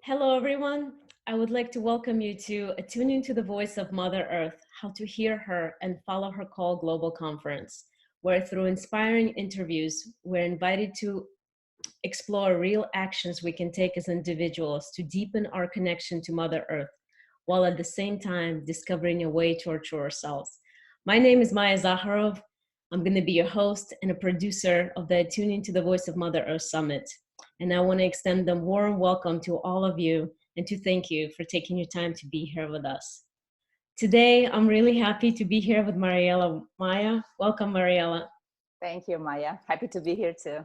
Hello, everyone. I would like to welcome you to Attuning to the Voice of Mother Earth, How to Hear Her and Follow Her Call Global Conference, where through inspiring interviews, we're invited to explore real actions we can take as individuals to deepen our connection to Mother Earth, while at the same time discovering a way to our truer selves. My name is Zacharow. I'm going to be your host and a producer of the Attuning to the Voice of Mother Earth Summit. And I want to extend a warm welcome to all of you and to thank you for taking your time to be here with us. Today, I'm really happy to be here with Mariela. Maya, welcome, Mariela. Thank you, Maya. Happy to be here too.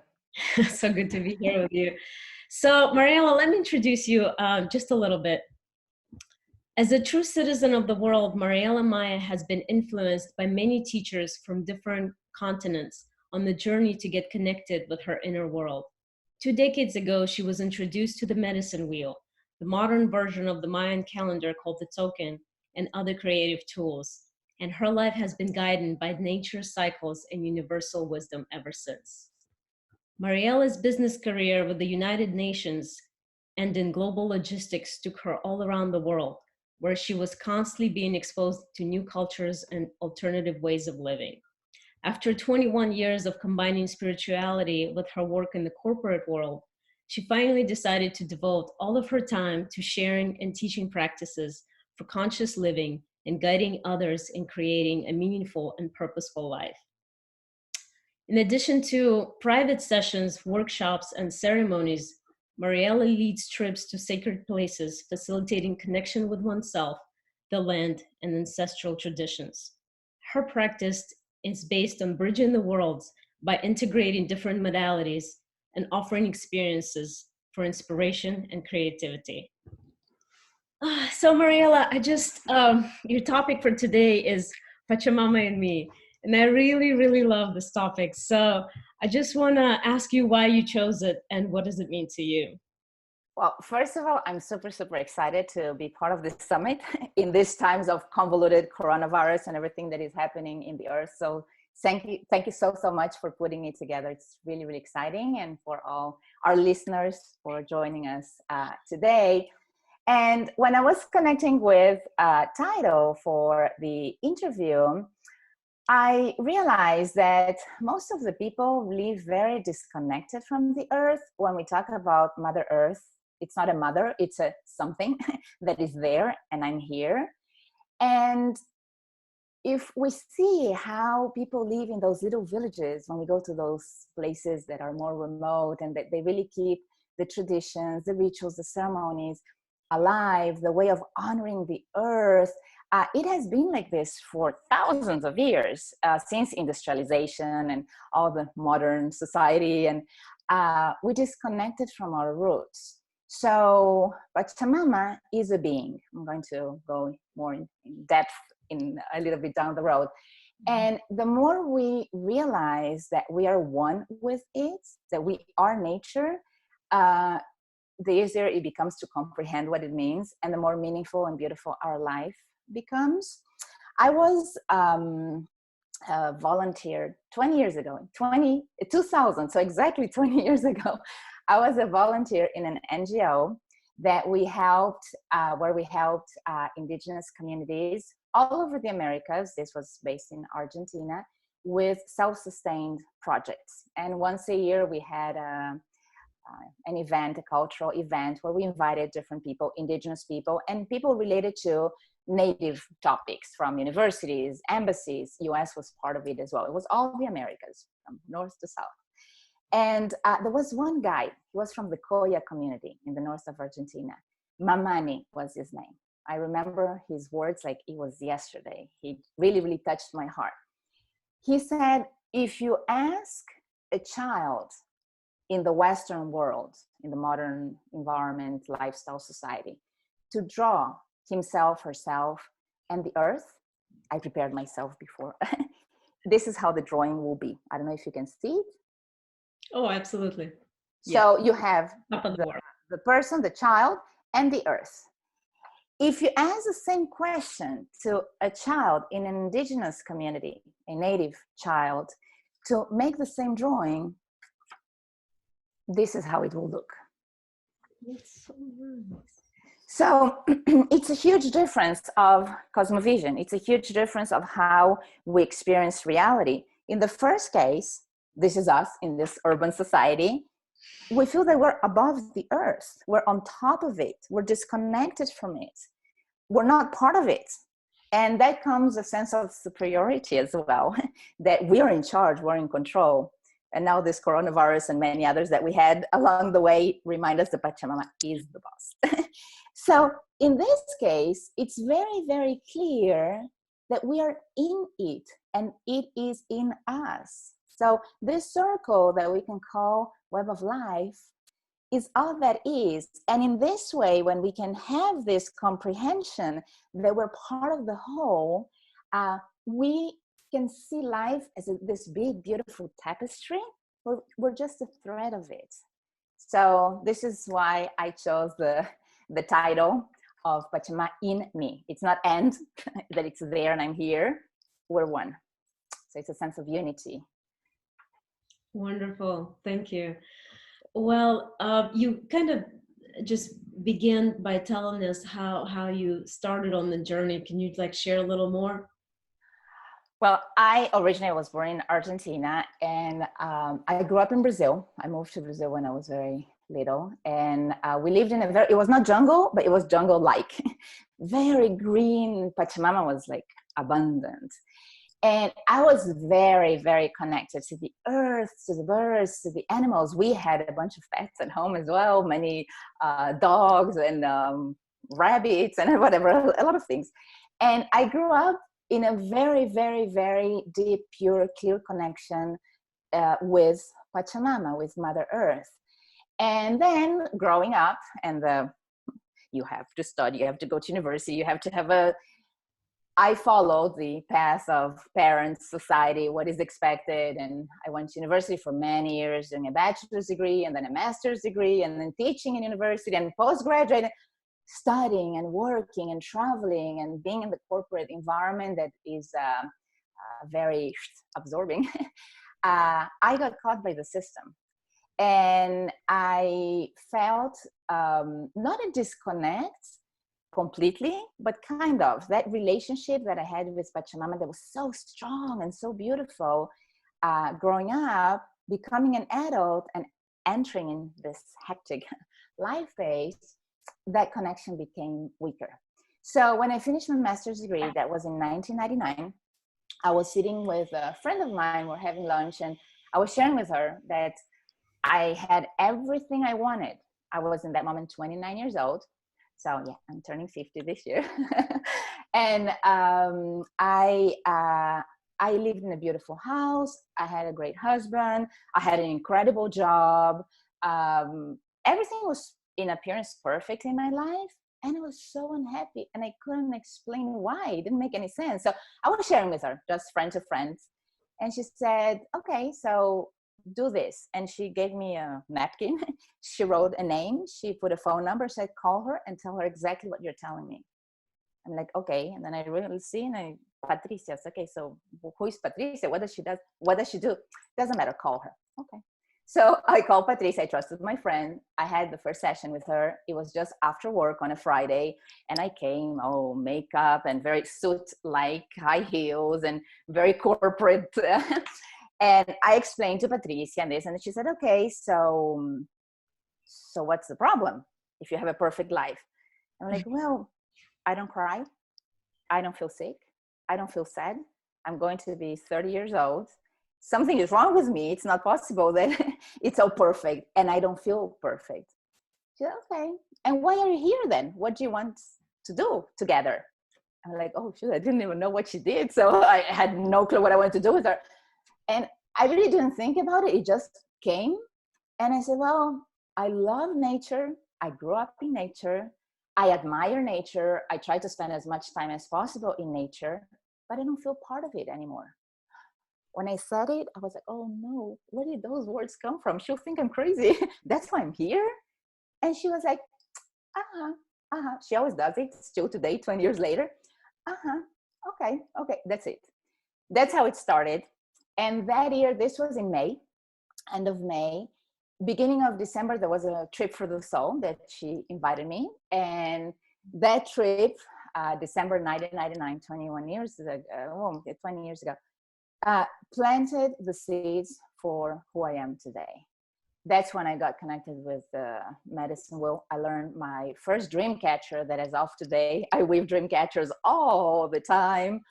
So good to be here with you. So, Mariela, let me introduce you just a little bit. As a true citizen of the world, Mariela Maya has been influenced by many teachers from different continents on the journey to get connected with her inner world. 2 decades ago, she was introduced to the medicine wheel, the modern version of the Mayan calendar called the token, and other creative tools. And her life has been guided by nature's cycles and universal wisdom ever since. Mariela's business career with the United Nations and in global logistics took her all around the world, where she was constantly being exposed to new cultures and alternative ways of living. After 21 years of combining spirituality with her work in the corporate world, she finally decided to devote all of her time to sharing and teaching practices for conscious living and guiding others in creating a meaningful and purposeful life. In addition to private sessions, workshops, and ceremonies, Mariela leads trips to sacred places, facilitating connection with oneself, the land, and ancestral traditions. Her practice is based on bridging the worlds by integrating different modalities and offering experiences for inspiration and creativity. So Mariela, your topic for today is Pachamama and me. And I really, really love this topic. So I just want to ask you why you chose it and what does it mean to you? Well, first of all, I'm super excited to be part of this summit in these times of convoluted coronavirus and everything that is happening in the earth. So thank you so much for putting it together. It's really exciting, and for all our listeners for joining us today. And when I was connecting with Taito for the interview, I realized that most of the people live very disconnected from the earth. When we talk about Mother Earth, it's not a mother, it's a something that is there, and I'm here. And if we see how people live in those little villages, when we go to those places that are more remote and that they really keep the traditions, the rituals, the ceremonies alive, the way of honoring the earth, it has been like this for thousands of years, since industrialization and all the modern society, and we disconnected from our roots. So Pachamama is a being. I'm going to go more in depth in a little bit down the road. And the more we realize that we are one with it, that we are nature, the easier it becomes to comprehend what it means, and the more meaningful and beautiful our life becomes. I was volunteered 20 years ago, 2000, so exactly 20 years ago. I was a volunteer in an NGO that we helped, where we helped indigenous communities all over the Americas. This was based in Argentina, with self-sustained projects. And once a year we had an event, a cultural event, where we invited different people, indigenous people, and people related to native topics from universities, embassies. US was part of it as well. It was all the Americas, from north to south. And there was one guy, he was from the Koya community in the north of Argentina. Mamani was his name. I remember his words like it was yesterday. He really touched my heart. He said, if you ask a child in the Western world, in the modern environment, lifestyle, society, to draw himself, herself, and the earth, I prepared myself before. This is how the drawing will be. I don't know if you can see it. Oh, absolutely. So you have the person, the child, and the earth. If you ask the same question to a child in an indigenous community, a native child, to make the same drawing, this is how it will look. That's so nice. So it's a huge difference of cosmovision. It's a huge difference of how we experience reality. In the first case, this is us in this urban society. We feel that we're above the earth. We're on top of it. We're disconnected from it. We're not part of it. And that comes a sense of superiority as well, that we're in charge, we're in control. And now this coronavirus and many others that we had along the way remind us that Pachamama is the boss. So in this case, it's very, very clear that we are in it and it is in us. So this circle that we can call web of life is all that is. And in this way, when we can have this comprehension that we're part of the whole, we can see life as this big, beautiful tapestry. We're just a thread of it. So this is why I chose the title of Pachamama in me. It's not and, that it's there and I'm here. We're one. So it's a sense of unity. Wonderful. Thank you. Well, you kind of just began by telling us how you started on the journey. Can you like share a little more? Well, I originally was born in Argentina, and I grew up in Brazil. I moved to Brazil when I was very little, and we lived in it was not jungle, but it was jungle-like. Very green. Pachamama was like abundant. And I was very, very connected to the earth, to the birds, to the animals. We had a bunch of pets at home as well, many dogs and rabbits and whatever, a lot of things. And I grew up in a very, very, very deep, pure, clear connection with Pachamama, with Mother Earth. And then growing up, and you have to study, you have to go to university, you have to have I followed the path of parents, society, what is expected. And I went to university for many years, doing a bachelor's degree and then a master's degree, and then teaching in university and postgraduate, studying and working and traveling and being in the corporate environment that is very absorbing. I got caught by the system. And I felt not a disconnect completely, but kind of that relationship that I had with Pachamama that was so strong and so beautiful growing up, becoming an adult and entering in this hectic life phase, that connection became weaker. So when I finished my master's degree, that was in 1999, I was sitting with a friend of mine, we're having lunch, and I was sharing with her that I had everything I wanted. I was in that moment 29 years old. So yeah, I'm turning 50 this year. And I lived in a beautiful house. I had a great husband. I had an incredible job. Everything was in appearance perfect in my life. And I was so unhappy and I couldn't explain why. It didn't make any sense. So I was sharing with her, just friend to friend. And she said, okay, so do this. And she gave me a napkin. She wrote a name. She put a phone number, said, call her and tell her exactly what you're telling me. I'm like, okay. And then I really see, and Patricia, okay, so who is Patricia? What does she do? Doesn't matter, call her. Okay. So I called Patricia. I trusted my friend. I had the first session with her. It was just after work on a Friday. And I came, makeup and very suit-like, high heels and very corporate. And I explained to Patricia and this, and she said, okay, so what's the problem if you have a perfect life? I'm like, well, I don't cry. I don't feel sick. I don't feel sad. I'm going to be 30 years old. Something is wrong with me. It's not possible that it's all perfect and I don't feel perfect. She said, okay. And why are you here then? What do you want to do together? I'm like, oh, shoot, I didn't even know what she did. So I had no clue what I wanted to do with her. And I really didn't think about it. It just came. And I said, well, I love nature. I grew up in nature. I admire nature. I try to spend as much time as possible in nature, but I don't feel part of it anymore. When I said it, I was like, oh no, where did those words come from? She'll think I'm crazy. That's why I'm here. And she was like, She always does it still today, 20 years later. Okay, that's it. That's how it started. And that year, this was in May, end of May, beginning of December, there was a trip for the soul that she invited me. And that trip, December 1999, 21 years ago, 20 years ago, planted the seeds for who I am today. That's when I got connected with the medicine wheel. I learned my first dream catcher that as of today, I weave dream catchers all the time.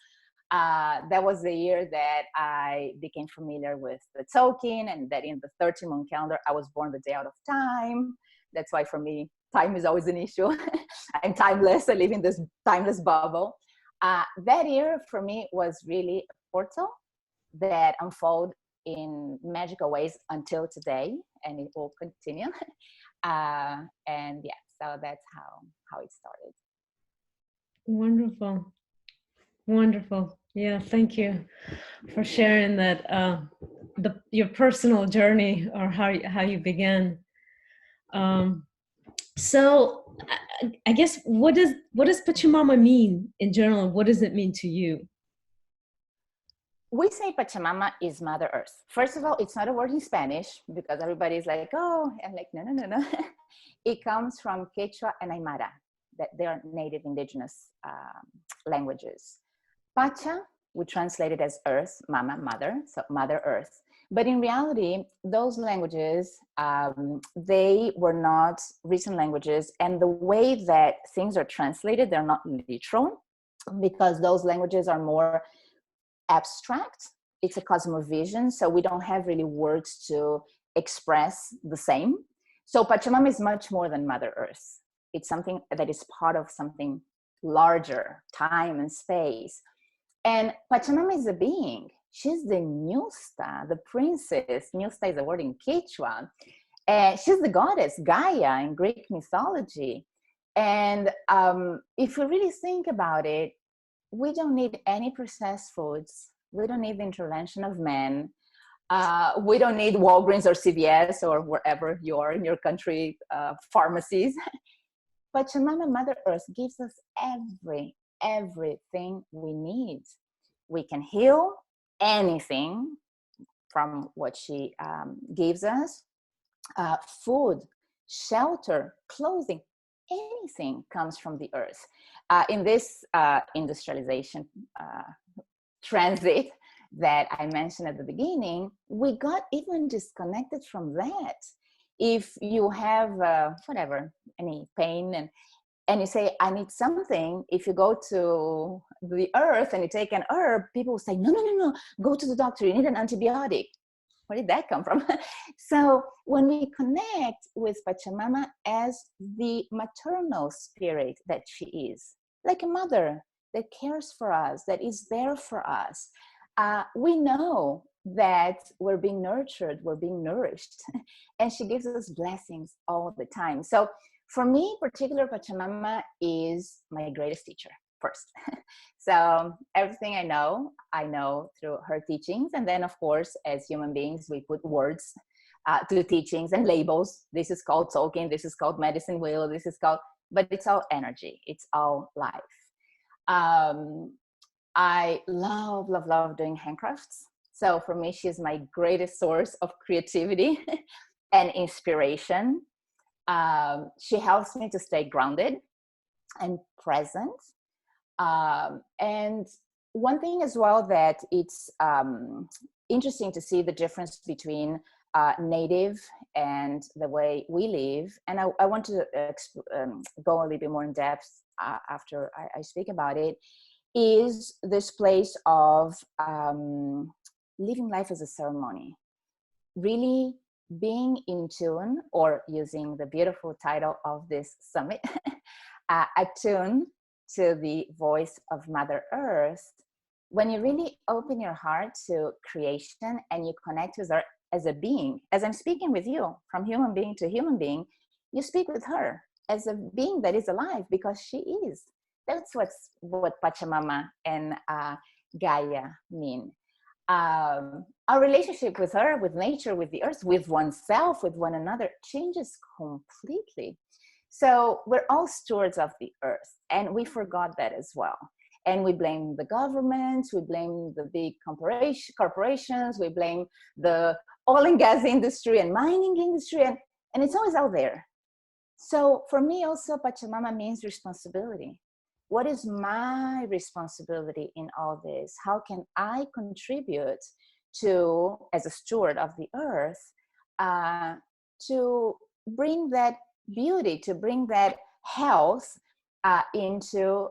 That was the year that I became familiar with the token, and that in the 13 month calendar, I was born the day out of time. That's why for me, time is always an issue. I'm timeless. I live in this timeless bubble. That year for me was really a portal that unfold in magical ways until today, and it will continue. And yeah, so that's how it started. Wonderful. Wonderful. Yeah, thank you for sharing that, your personal journey, or how you began. So I guess what does Pachamama mean in general? What does it mean to you? We say Pachamama is Mother Earth. First of all, it's not a word in Spanish because everybody's like, oh, I'm like, no, no, no, no. It comes from Quechua and Aymara, that they are native indigenous languages. Pacha, we translate it as earth, mama, mother, so Mother Earth. But in reality, those languages, they were not recent languages. And the way that things are translated, they're not literal, because those languages are more abstract. It's a cosmovision, so we don't have really words to express the same. So Pachamama is much more than Mother Earth. It's something that is part of something larger, time and space. And Pachamama is a being. She's the Nusta, the princess. Nusta is a word in Quechua. And she's the goddess Gaia in Greek mythology. And if you really think about it, we don't need any processed foods. We don't need the intervention of men. We don't need Walgreens or CVS or wherever you are in your country, pharmacies. Pachamama, Mother Earth, gives us everything we need. We can heal anything from what she gives us. Food, shelter, clothing, anything comes from the earth. In this industrialization transit that I mentioned at the beginning, we got even disconnected from that. If you have whatever, any pain and you say, I need something, if you go to the earth and you take an herb, people will say, no, no, no, no, go to the doctor, you need an antibiotic. Where did that come from? So when we connect with Pachamama as the maternal spirit that she is, like a mother that cares for us, that is there for us, we know that we're being nurtured, we're being nourished, and she gives us blessings all the time. So for me, particular Pachamama is my greatest teacher first. So everything I know through her teachings. And then of course, as human beings, we put words to the teachings and labels. This is called token, this is called medicine wheel, this is called, but it's all energy, it's all life. I love, love, love doing handcrafts. So for me, she's my greatest source of creativity and inspiration. She helps me to stay grounded and present. And one thing as well that it's interesting to see the difference between native and the way we live. And I want to go a little bit more in depth after I speak about it, is this place of living life as a ceremony. Really being in tune, or using the beautiful title of this summit, attune to the voice of Mother Earth. When you really open your heart to creation and you connect with her as a being, as I'm speaking with you, from human being to human being, you speak with her as a being that is alive, because she is. That's what Pachamama and Gaia mean. Our relationship with her, with nature, with the earth, with oneself, with one another changes completely. So we're all stewards of the earth, and we forgot that as well. And we blame the governments, we blame the big corporations, we blame the oil and gas industry and mining industry, and it's always out there. So for me also, Pachamama means responsibility. What is my responsibility in all this? How can I contribute to, as a steward of the earth, to bring that beauty, to bring that health into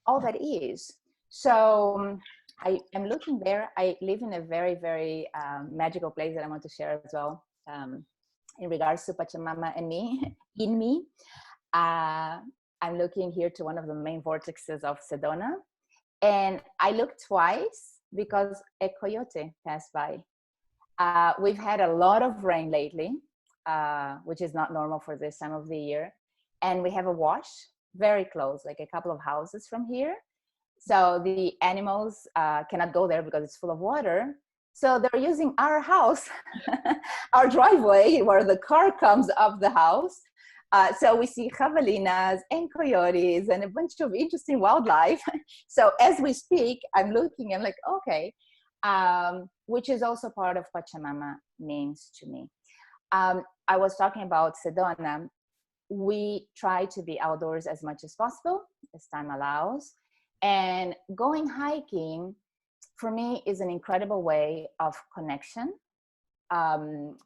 all that is? So I am looking there. I live in a very, very magical place that I want to share as well. In regards to Pachamama and me, in me, I'm looking here to one of the main vortexes of Sedona. And I looked twice because a coyote passed by. We've had a lot of rain lately, which is not normal for this time of the year. And we have a wash very close, like a couple of houses from here. So the animals cannot go there because it's full of water. So they're using our house, our driveway where the car comes up the house. So we see javelinas and coyotes and a bunch of interesting wildlife. So as we speak, I'm looking, I'm like, okay, which is also part of Pachamama means to me. I was talking about Sedona. We try to be outdoors as much as possible, as time allows. And going hiking, for me, is an incredible way of connection.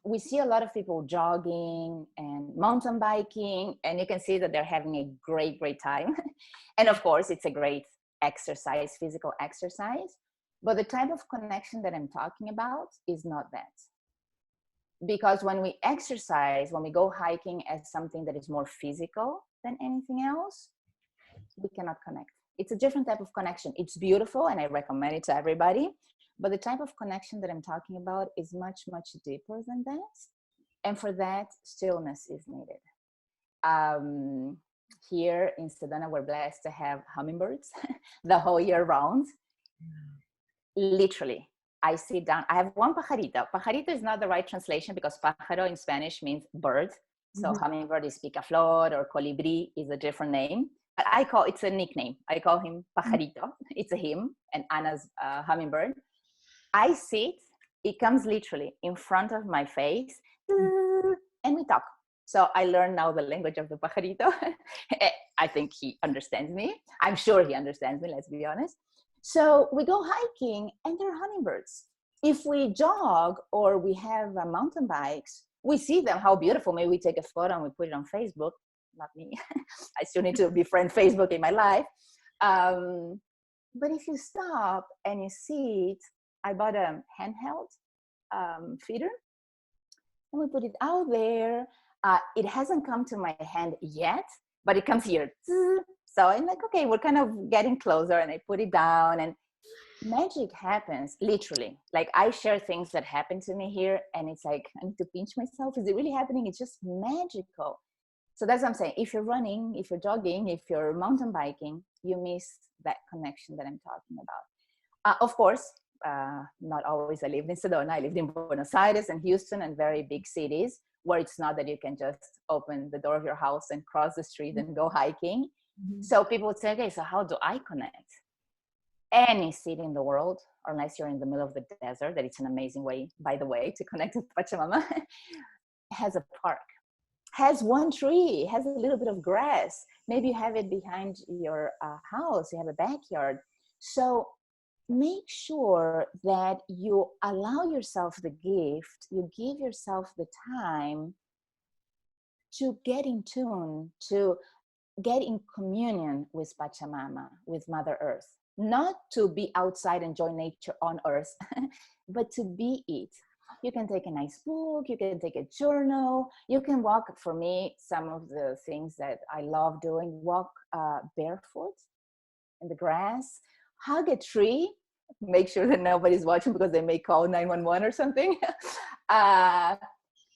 We see a lot of people jogging and mountain biking, and you can see that they're having a great, great time. And of course, it's a great exercise, physical exercise. But the type of connection that I'm talking about is not that. Because when we exercise, when we go hiking as something that is more physical than anything else, we cannot connect. It's a different type of connection. It's beautiful and I recommend it to everybody. But the type of connection that I'm talking about is much, much deeper than that. And for that, stillness is needed. Here in Sedona, we're blessed to have hummingbirds the whole year round. Literally, I sit down. I have one pajarito. Pajarito is not the right translation because pájaro in Spanish means bird. So hummingbird is picaflor, or colibri is a different name. But I call it's a nickname. I call him pajarito. It's a him, and Anna's hummingbird. I sit, it comes literally in front of my face, and we talk. So I learned now the language of the pajarito. I think he understands me. I'm sure he understands me, let's be honest. So we go hiking and there are hummingbirds. If we jog or we have mountain bikes, we see them, how beautiful. Maybe we take a photo and we put it on Facebook. Not me. I still need to befriend Facebook in my life. But if you stop and you see it, I bought a handheld feeder and we put it out there. It hasn't come to my hand yet, but it comes here. So I'm like, okay, we're kind of getting closer, and I put it down and magic happens, literally. Like I share things that happen to me here and it's like, I need to pinch myself. Is it really happening? It's just magical. So that's what I'm saying. If you're running, if you're jogging, if you're mountain biking, you miss that connection that I'm talking about. Of course, not always. I lived in Sedona. I lived in Buenos Aires and Houston and very big cities where it's not that you can just open the door of your house and cross the street and go hiking. So people would say, okay, so how do I connect? Any city in the world, unless you're in the middle of the desert, that it's an amazing way, by the way, to connect with Pachamama, has a park, has one tree, has a little bit of grass. Maybe you have it behind your house, you have a backyard. So make sure that you allow yourself the gift, you give yourself the time to get in tune, to get in communion with Pachamama, with Mother Earth. Not to be outside and enjoy nature on Earth, but to be it. You can take a nice book, you can take a journal, you can walk. For me, some of the things that I love doing, walk barefoot in the grass, hug a tree, make sure that nobody's watching because they may call 911 or something.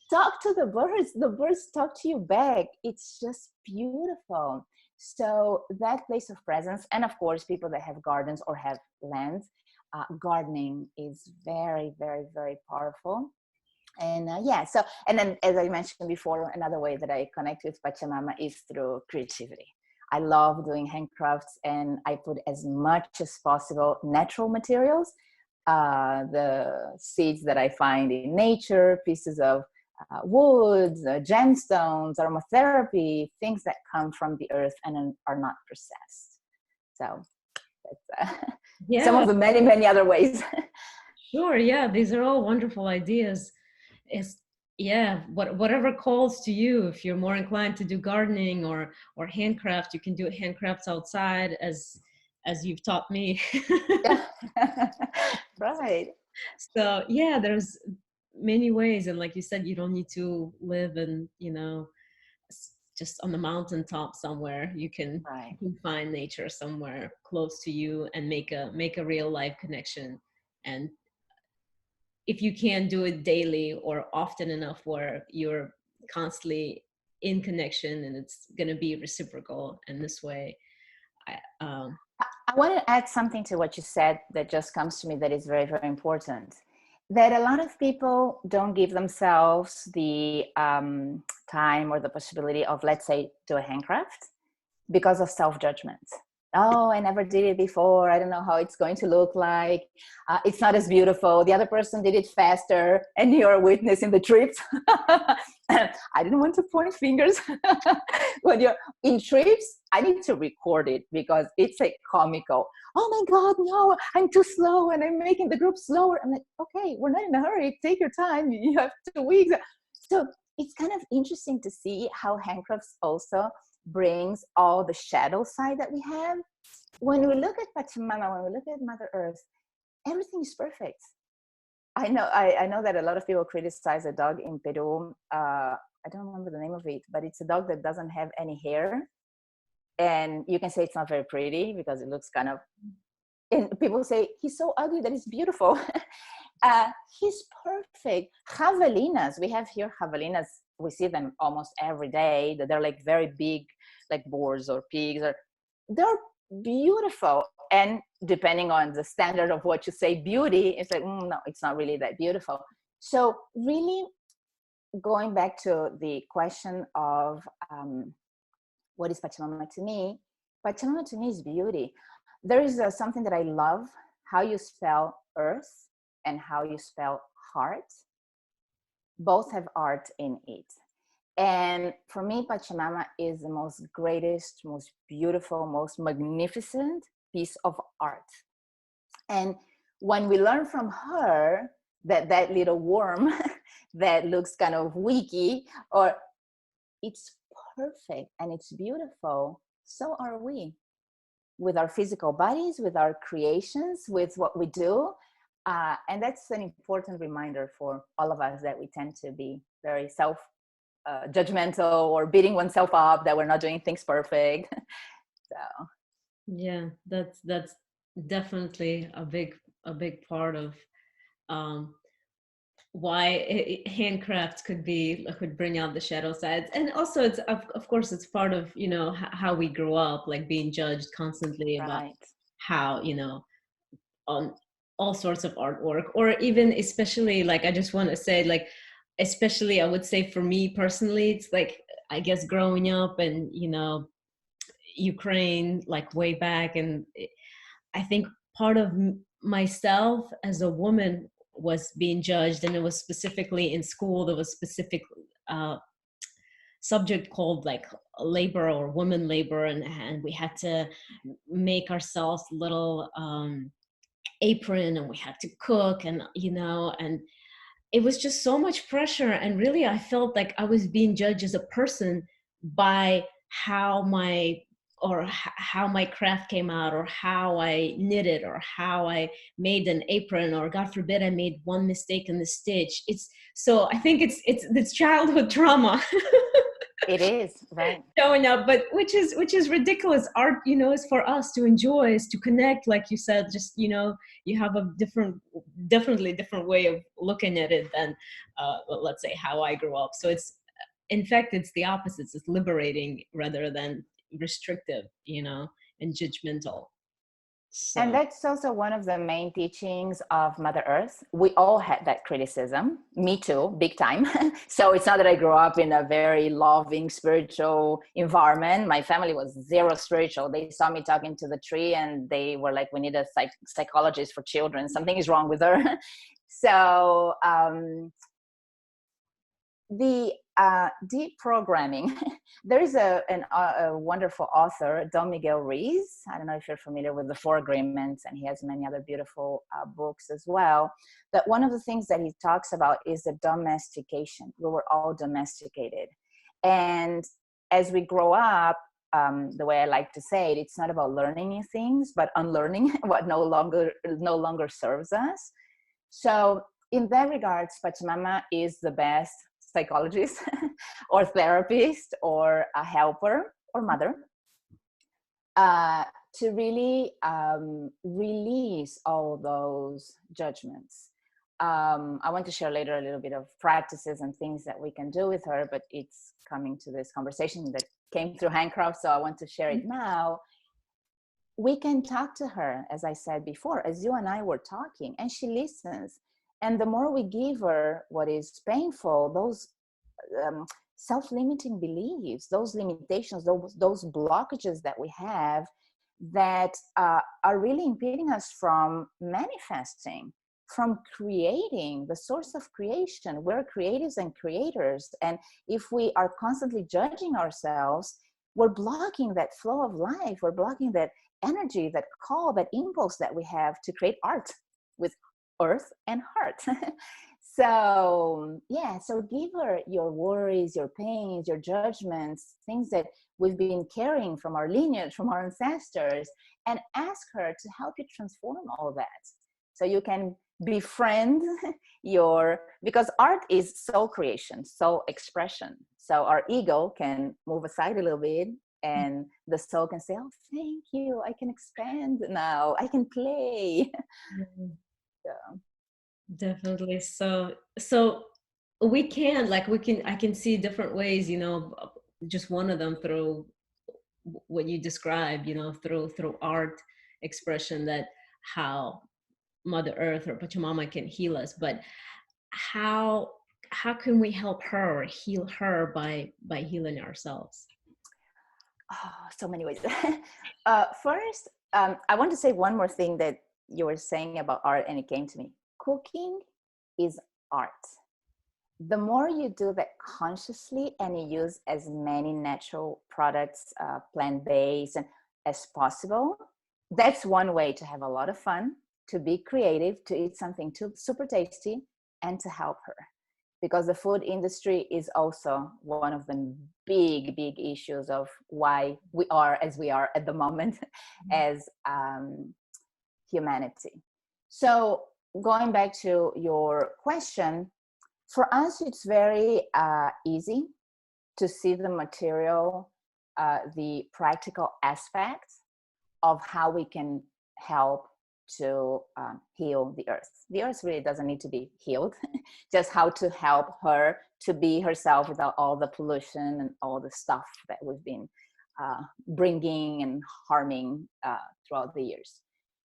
Talk to the birds talk to you back. It's just beautiful. So that place of presence, and of course, people that have gardens or have land, gardening is very, very, very powerful. And so, and then as I mentioned before, another way that I connect with Pachamama is through creativity. I love doing handcrafts, and I put as much as possible natural materials, the seeds that I find in nature, pieces of woods, gemstones, aromatherapy, things that come from the earth and are not processed. So that's some Yeah, of the many, many other ways. sure. Yeah, these are all wonderful ideas. It's yeah, whatever calls to you. If you're more inclined to do gardening or handcraft, you can do handcrafts outside, as you've taught me. Yeah. Right. So yeah, there's many ways, and like you said, you don't need to live in, just on the mountaintop somewhere. You Right. can find nature somewhere close to you and make a real life connection. And if you can do it daily or often enough where you're constantly in connection and it's going to be reciprocal in this way. I want to add something to what you said that just comes to me that is very, very important. That a lot of people don't give themselves the time or the possibility of, let's say, do a handcraft because of self-judgment. Oh, I never did it before. I don't know how it's going to look like. It's not as beautiful. The other person did it faster, and you're witnessing the trips. I didn't want to point fingers. When you're in trips, I need to record it because it's like comical. Oh my God, no, I'm too slow and I'm making the group slower. I'm like, okay, we're not in a hurry. Take your time. You have 2 weeks. So it's kind of interesting to see how handcrafts also brings all the shadow side that we have. When we look at Pachamama, when we look at Mother Earth, everything is perfect. I know that a lot of people criticize a dog in Peru. I don't remember the name of it, but it's a dog that doesn't have any hair. And you can say it's not very pretty because it looks kind of, and people say he's so ugly that it's beautiful. He's perfect. Javelinas, we have here javelinas. We see them almost every day. That they're like very big, like boars or pigs. Or they're beautiful. And depending on the standard of what you say beauty, it's like no, it's not really that beautiful. So really, going back to the question of what is Pachamama to me? Pachamama to me is beauty. There is something that I love, how you spell earth and how you spell heart. Both have art in it. And for me, Pachamama is the most greatest, most beautiful, most magnificent piece of art. And when we learn from her that that little worm that looks kind of weaky, or it's perfect and it's beautiful, so are we with our physical bodies, with our creations, with what we do. And that's an important reminder for all of us that we tend to be very self judgmental or beating oneself up that we're not doing things perfect. So Yeah, that's definitely a big part of um why handcraft could bring out the shadow sides. And also it's of course it's part of, how we grew up, like being judged constantly about right, how, on all sorts of artwork, or even especially, like, I just want to say, like, especially I would say for me personally, it's like, I guess growing up and, Ukraine, like way back, and I think part of myself as a woman was being judged, and it was specifically in school. There was specific uh, subject called like labor or women labor, and we had to make ourselves little apron, and we had to cook, and and it was just so much pressure. And really I felt like I was being judged as a person by how my craft came out, or how I knitted, or how I made an apron, or God forbid I made one mistake in the stitch. I think it's childhood trauma it is right. showing up, but which is ridiculous. Art, is for us to enjoy, is to connect, like you said. Just, you have a definitely different way of looking at it than let's say how I grew up. So it's, in fact, it's the opposite. It's liberating rather than restrictive, and judgmental. And So that's also one of the main teachings of Mother Earth. We all had that criticism, me too, big time. So it's not that I grew up in a very loving spiritual environment. My family was zero spiritual. They saw me talking to the tree and they were like, we need a psychologist for children. Something is wrong with her. So the deprogramming, there is a wonderful author, Don Miguel Ruiz. I don't know if you're familiar with the Four Agreements, and he has many other beautiful books as well. But one of the things that he talks about is the domestication. We were all domesticated. And as we grow up, the way I like to say it, it's not about learning new things, but unlearning what no longer serves us. So in that regards, Pachamama is the best psychologist or therapist or a helper or mother to really release all those judgments. I want to share later a little bit of practices and things that we can do with her, but it's coming to this conversation that came through handcraft, so I want to share it now. We can talk to her, as I said before, as you and I were talking, and she listens. And the more we give her what is painful, those self-limiting beliefs, those limitations, those blockages that we have that are really impeding us from manifesting, from creating, the source of creation. We're creatives and creators. And if we are constantly judging ourselves, we're blocking that flow of life. We're blocking that energy, that call, that impulse that we have to create art with earth and heart. So yeah, so give her your worries, your pains, your judgments, things that we've been carrying from our lineage, from our ancestors, and ask her to help you transform all that. So you can befriend because art is soul creation, soul expression. So our ego can move aside a little bit and the soul can say, oh, thank you, I can expand now, I can play. So. definitely. So I can see different ways, just one of them through what you described, through art expression, that how Mother Earth or Pachamama can heal us. But how can we help her or heal her by healing ourselves? Oh, so many ways. First, I want to say one more thing that you were saying about art, and it came to me. Cooking is art. The more you do that consciously and you use as many natural products, plant-based, as possible, that's one way to have a lot of fun, to be creative, to eat something super tasty, and to help her. Because the food industry is also one of the big issues of why we are as we are at the moment as humanity. So going back to your question, for us, it's very easy to see the material, the practical aspects of how we can help to heal the earth. The earth really doesn't need to be healed, just how to help her to be herself without all the pollution and all the stuff that we've been bringing and harming throughout the years.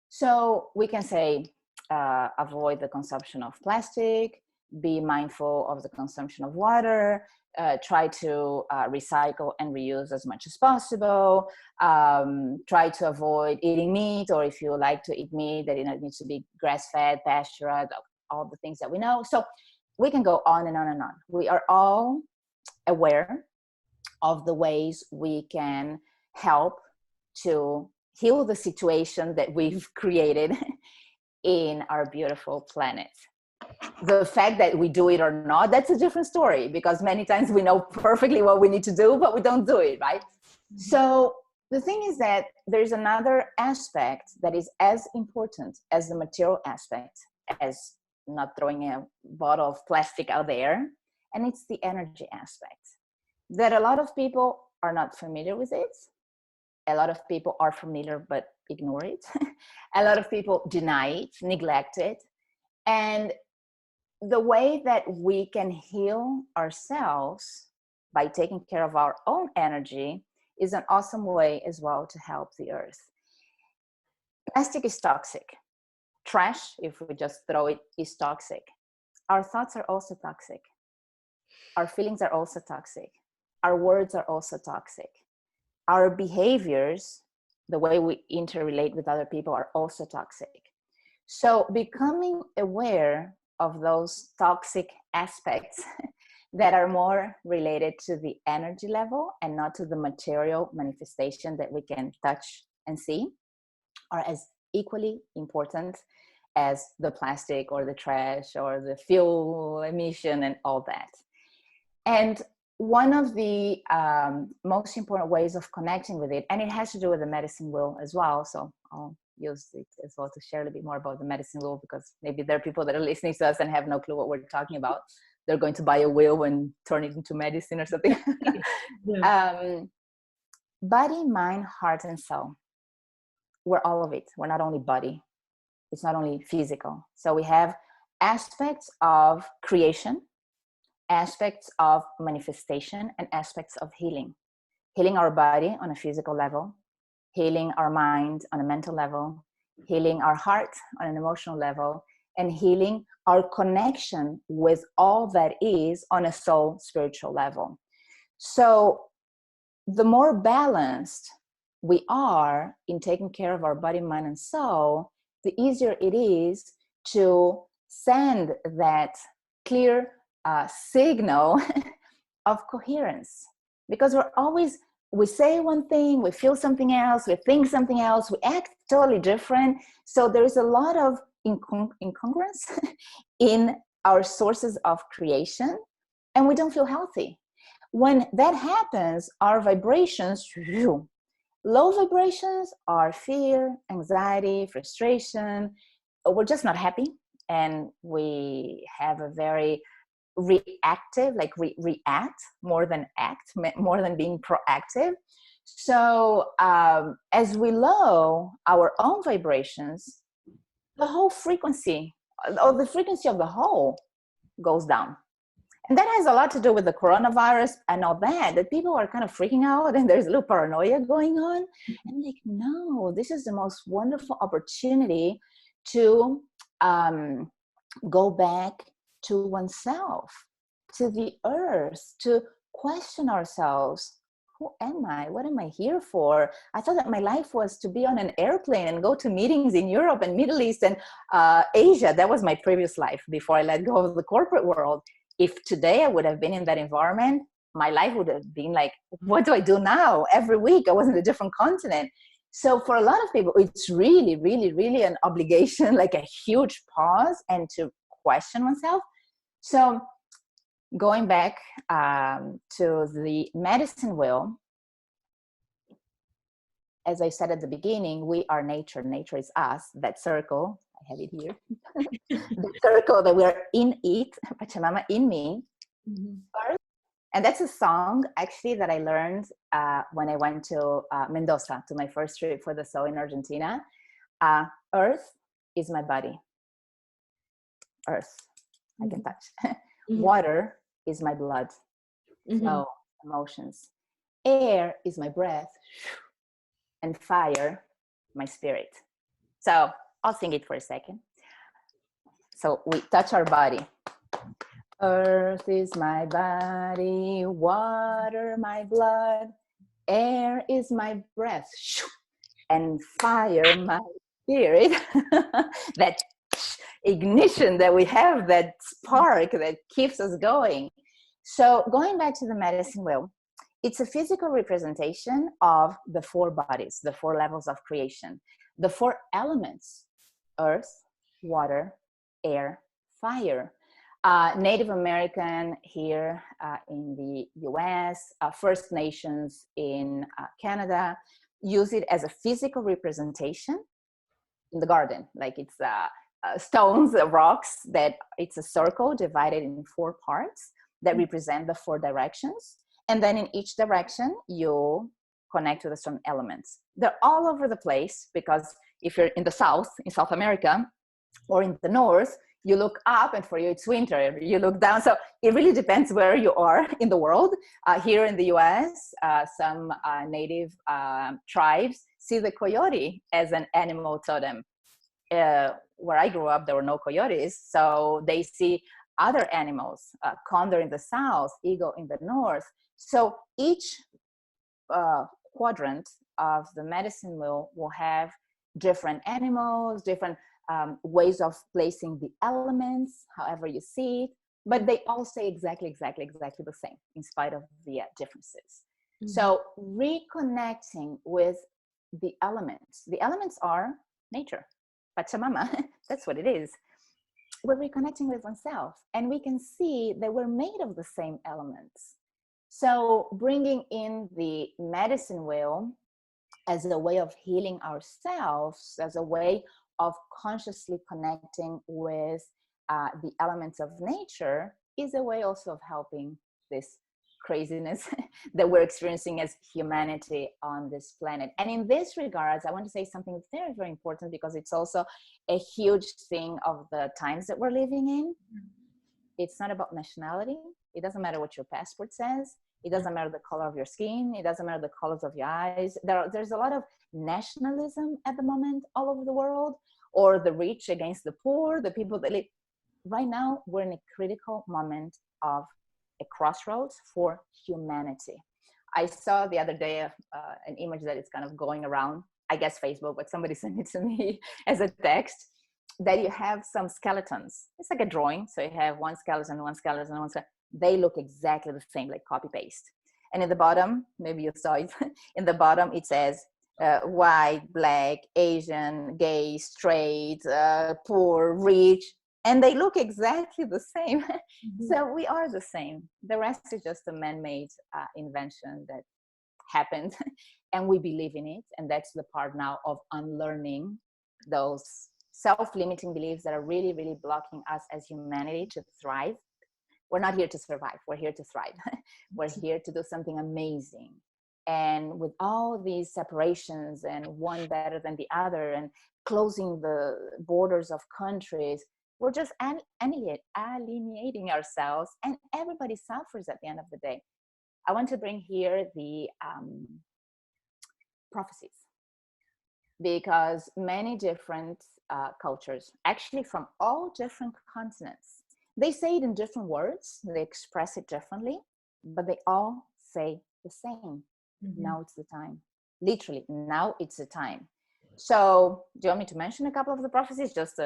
So we can say avoid the consumption of plastic, be mindful of the consumption of water, try to recycle and reuse as much as possible, try to avoid eating meat, or if you like to eat meat, that it needs to be grass-fed, pastured, all the things that we know. So we can go on and on and on. We are all aware of the ways we can help to heal the situation that we've created in our beautiful planet. The fact that we do it or not, that's a different story, because many times we know perfectly what we need to do, but we don't do it, right? Mm-hmm. So the thing is that there's another aspect that is as important as the material aspect, as not throwing a bottle of plastic out there, and it's the energy aspect. That a lot of people are not familiar with it. A lot of people are familiar but ignore it. A lot of people deny it, neglect it. And the way that we can heal ourselves by taking care of our own energy is an awesome way as well to help the earth. Plastic is toxic. Trash, if we just throw it, is toxic. Our thoughts are also toxic. Our feelings are also toxic. Our words are also toxic. Our behaviors, the way we interrelate with other people, are also toxic. So becoming aware of those toxic aspects that are more related to the energy level and not to the material manifestation that we can touch and see are as equally important as the plastic or the trash or the fuel emission and all that. And one of the most important ways of connecting with it, and it has to do with the medicine wheel as well, so I'll use it as well to share a little bit more about the medicine wheel, because maybe there are people that are listening to us and have no clue what we're talking about. They're going to buy a wheel and turn it into medicine or something. Yeah. Body, mind, heart, and soul. We're all of it. We're not only body. It's not only physical. So we have aspects of creation, aspects of manifestation, and aspects of healing. Healing our body on a physical level, healing our mind on a mental level, healing our heart on an emotional level, and healing our connection with all that is on a soul spiritual level. So the more balanced we are in taking care of our body, mind, and soul, the easier it is to send that clear signal of coherence. Because we say one thing, we feel something else, we think something else, we act totally different. So there is a lot of incongruence in our sources of creation, and we don't feel healthy. When that happens, our vibrations, low vibrations are fear, anxiety, frustration. We're just not happy, and we have a very reactive, like react more than act, more than being proactive. So as we lower our own vibrations, the whole frequency, or the frequency of the whole, goes down. And that has a lot to do with the coronavirus and all that people are kind of freaking out, and there's a little paranoia going on. And like, no, this is the most wonderful opportunity to go back to oneself, to the earth, to question ourselves. Who am I? What am I here for? I thought that my life was to be on an airplane and go to meetings in Europe and Middle East and Asia. That was my previous life before I let go of the corporate world. If today I would have been in that environment, my life would have been like, what do I do now? Every week I was in a different continent. So for a lot of people, it's really, really, really an obligation, like a huge pause, and to question oneself. So going back to the medicine wheel, as I said at the beginning, we are nature. Nature is us, that circle. I have it here. The circle that we are in it, Pachamama in me. Mm-hmm. And that's a song actually that I learned when I went to Mendoza, to my first trip for the soul in Argentina. Earth is my body. Earth, I can touch. Mm-hmm. Water is my blood. Mm-hmm. So emotions. Air is my breath. And fire, my spirit. So I'll sing it for a second. So we touch our body. Earth is my body, water my blood, air is my breath, and fire my spirit. That ignition that we have, that spark that keeps us going. So going back to the medicine wheel, it's a physical representation of the four bodies, the four levels of creation, the four elements: earth, water, air, fire. Native American here in the US, First Nations in Canada, use it as a physical representation in the garden. Like it's stones, rocks, that it's a circle divided in four parts that represent the four directions. And then in each direction, you connect with some elements. They're all over the place, because if you're in the South, in South America, or in the North, You look up and for you it's winter. You look down. So it really depends where you are in the world. Here in the US, some native tribes see the coyote as an animal totem. Where I grew up, there were no coyotes. So they see other animals, condor in the south, eagle in the north. So each quadrant of the medicine wheel will have different animals, different ways of placing the elements, however you see it, but they all say exactly the same in spite of the differences. Mm-hmm. So reconnecting with the elements are nature, Pachamama, that's what it is. We're reconnecting with oneself, and we can see that we're made of the same elements. So bringing in the medicine wheel as a way of healing ourselves, as a way of consciously connecting with the elements of nature, is a way also of helping this craziness that we're experiencing as humanity on this planet. And in this regards, I want to say something very, very important, because it's also a huge thing of the times that we're living in. It's not about nationality. It doesn't matter what your passport says. It doesn't matter the color of your skin. It doesn't matter the colors of your eyes. There's a lot of nationalism at the moment all over the world, or the rich against the poor, the people that live. Right now, we're in a critical moment of a crossroads for humanity. I saw the other day an image that is kind of going around, I guess Facebook, but somebody sent it to me as a text, that you have some skeletons. It's like a drawing. So you have one skeleton, one skeleton, one skeleton. They look exactly the same, like copy paste. And in the bottom, maybe you saw it, in the bottom it says white, black, Asian, gay, straight, poor, rich, and they look exactly the same. Mm-hmm. So we are the same. The rest is just a man-made invention that happened, and we believe in it. And that's the part now of unlearning those self-limiting beliefs that are really, really blocking us as humanity to thrive. We're not here to survive. We're here to thrive. We're here to do something amazing. And with all these separations and one better than the other and closing the borders of countries, we're just alienating ourselves, and everybody suffers at the end of the day. I want to bring here the prophecies, because many different cultures, actually from all different continents, they say it in different words, they express it differently, but they all say the same. Mm-hmm. Now it's the time. Literally, now it's the time. So do you want me to mention a couple of the prophecies? Just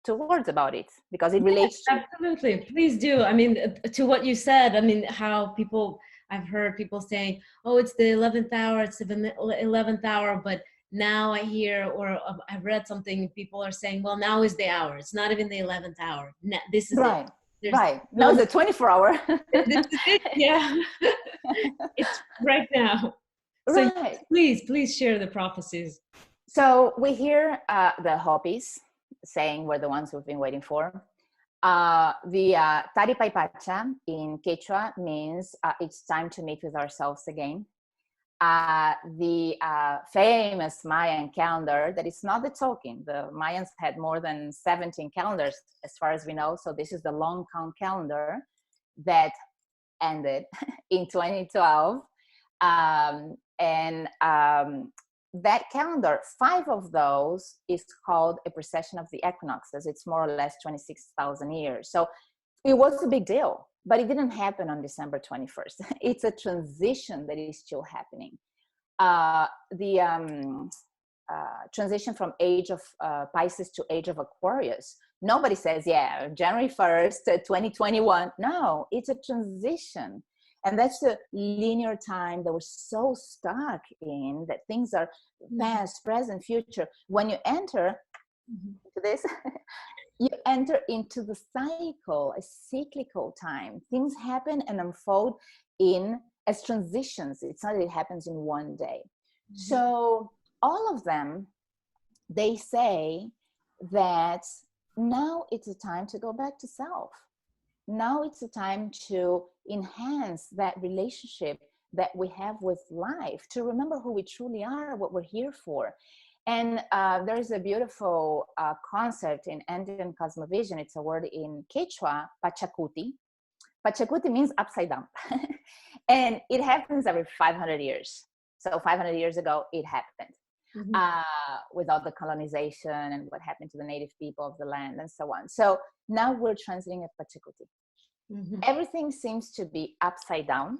2 words about it, because it relates to... Absolutely, please do. I mean, to what you said, I mean, how people, I've heard people saying, oh, it's the 11th hour, it's the 11th hour, but now I hear, or I've read something, people are saying, well, now is the hour. It's not even the 11th hour. This is right. It. Right. Now it's the 24 hour. This is it. Yeah. It's right now. So right. Please share the prophecies. So we hear the Hopis saying we're the ones we've been waiting for. The Taripaipacha in Quechua means it's time to meet with ourselves again. The famous Mayan calendar, that is not the Tzolk'in. The Mayans had more than 17 calendars as far as we know. So this is the long count calendar that ended in 2012. That calendar, 5 of those is called a precession of the equinoxes. It's more or less 26,000 years. So it was a big deal, but it didn't happen on December 21st. It's a transition that is still happening. The transition from age of Pisces to age of Aquarius. Nobody says, yeah, January 1st, 2021. No, it's a transition. And that's the linear time that we're so stuck in, that things are past, present, future. When you enter into this, you enter into the cycle, a cyclical time. Things happen and unfold as transitions. It's not that it happens in one day. Mm-hmm. So all of them, they say that now it's a time to go back to self. Now it's a time to enhance that relationship that we have with life, to remember who we truly are, what we're here for. And there's a beautiful concept in Andean cosmovision. It's a word in Quechua, Pachacuti. Pachacuti means upside down. And it happens every 500 years. So 500 years ago, it happened. With all the colonization and what happened to the native people of the land and so on. So now we're transiting at Pachacuti. Everything seems to be upside down,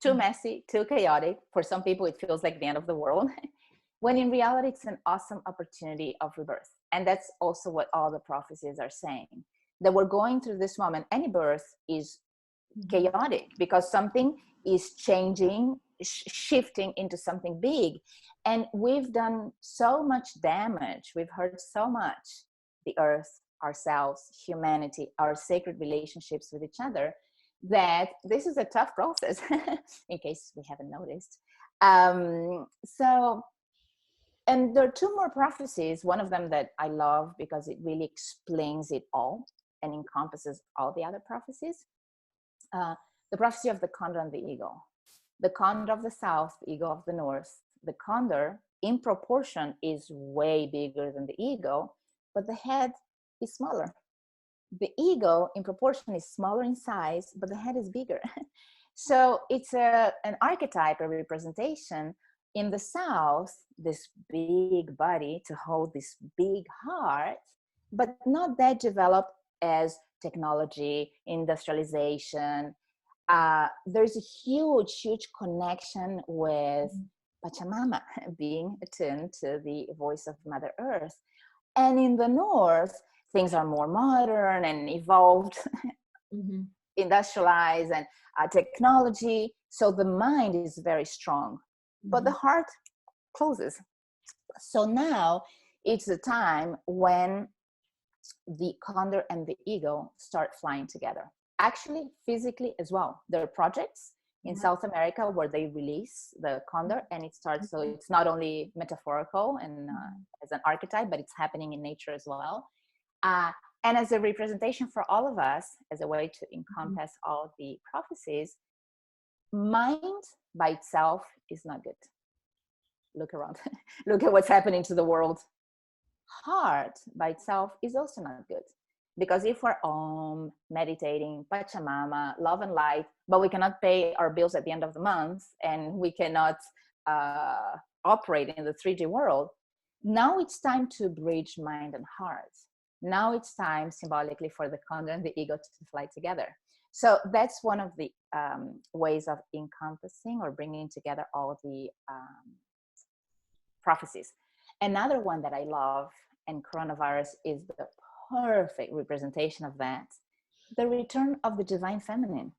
too messy, too chaotic. For some people, it feels like the end of the world, when in reality, it's an awesome opportunity of rebirth. And that's also what all the prophecies are saying, that we're going through this moment. Any birth is chaotic because something is changing, shifting into something big. And we've done so much damage. We've hurt so much, the earth, ourselves, humanity, our sacred relationships with each other, that this is a tough process, in case we haven't noticed. And there are two more prophecies. One of them that I love because it really explains it all and encompasses all the other prophecies. The prophecy of the condor and the eagle. The condor of the south, the eagle of the north. The condor, in proportion, is way bigger than the eagle, but the head is smaller. The eagle, in proportion, is smaller in size, but the head is bigger. So it's an archetype, a representation. In the south, this big body to hold this big heart, but not that developed as technology, industrialization. There's a huge connection with Pachamama, being attuned to the voice of Mother Earth. And in the north, things are more modern and evolved, industrialized, and technology. So the mind is very strong, but the heart closes. So now it's the time when the condor and the eagle start flying together. Actually, physically as well. There are projects in South America where they release the condor and it starts. So it's not only metaphorical and as an archetype, but it's happening in nature as well. And as a representation for all of us, as a way to encompass all the prophecies, mind by itself is not good. Look around. Look at what's happening to the world. Heart by itself is also not good. Because if we're meditating, Pachamama, love and light, but we cannot pay our bills at the end of the month and we cannot operate in the 3D world, now it's time to bridge mind and heart. Now it's time symbolically for the condor and the ego to fly together. So that's one of the ways of encompassing or bringing together all the prophecies. Another one that I love, and coronavirus is the perfect representation of that, the return of the divine feminine.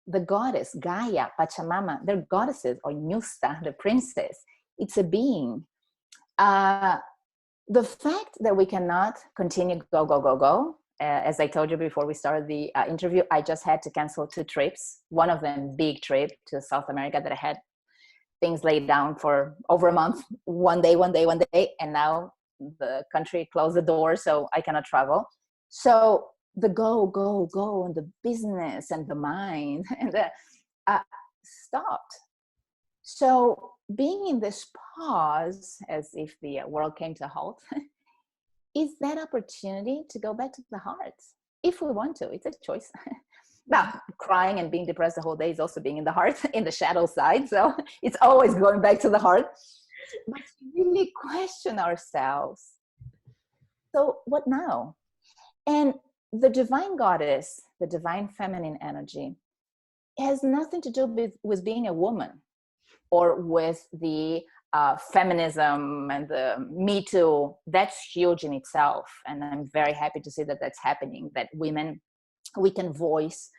The goddess, Gaia, Pachamama, they're goddesses, or Nyusta, the princess. It's a being. The fact that we cannot continue go, as I told you before we started the interview, I just had to cancel 2 trips. One of them, big trip to South America that I had things laid down for over a month, one day, and now the country closed the door, so I cannot travel. So the go, and the business and the mind and the stopped. So being in this pause, as if the world came to a halt, is that opportunity to go back to the heart. If we want to, it's a choice. Now, crying and being depressed the whole day is also being in the heart, in the shadow side. So it's always going back to the heart. But really question ourselves. So what now? And the divine goddess, the divine feminine energy, has nothing to do with being a woman or with the feminism and the Me Too. That's huge in itself. And I'm very happy to see that that's happening, that women, we can voice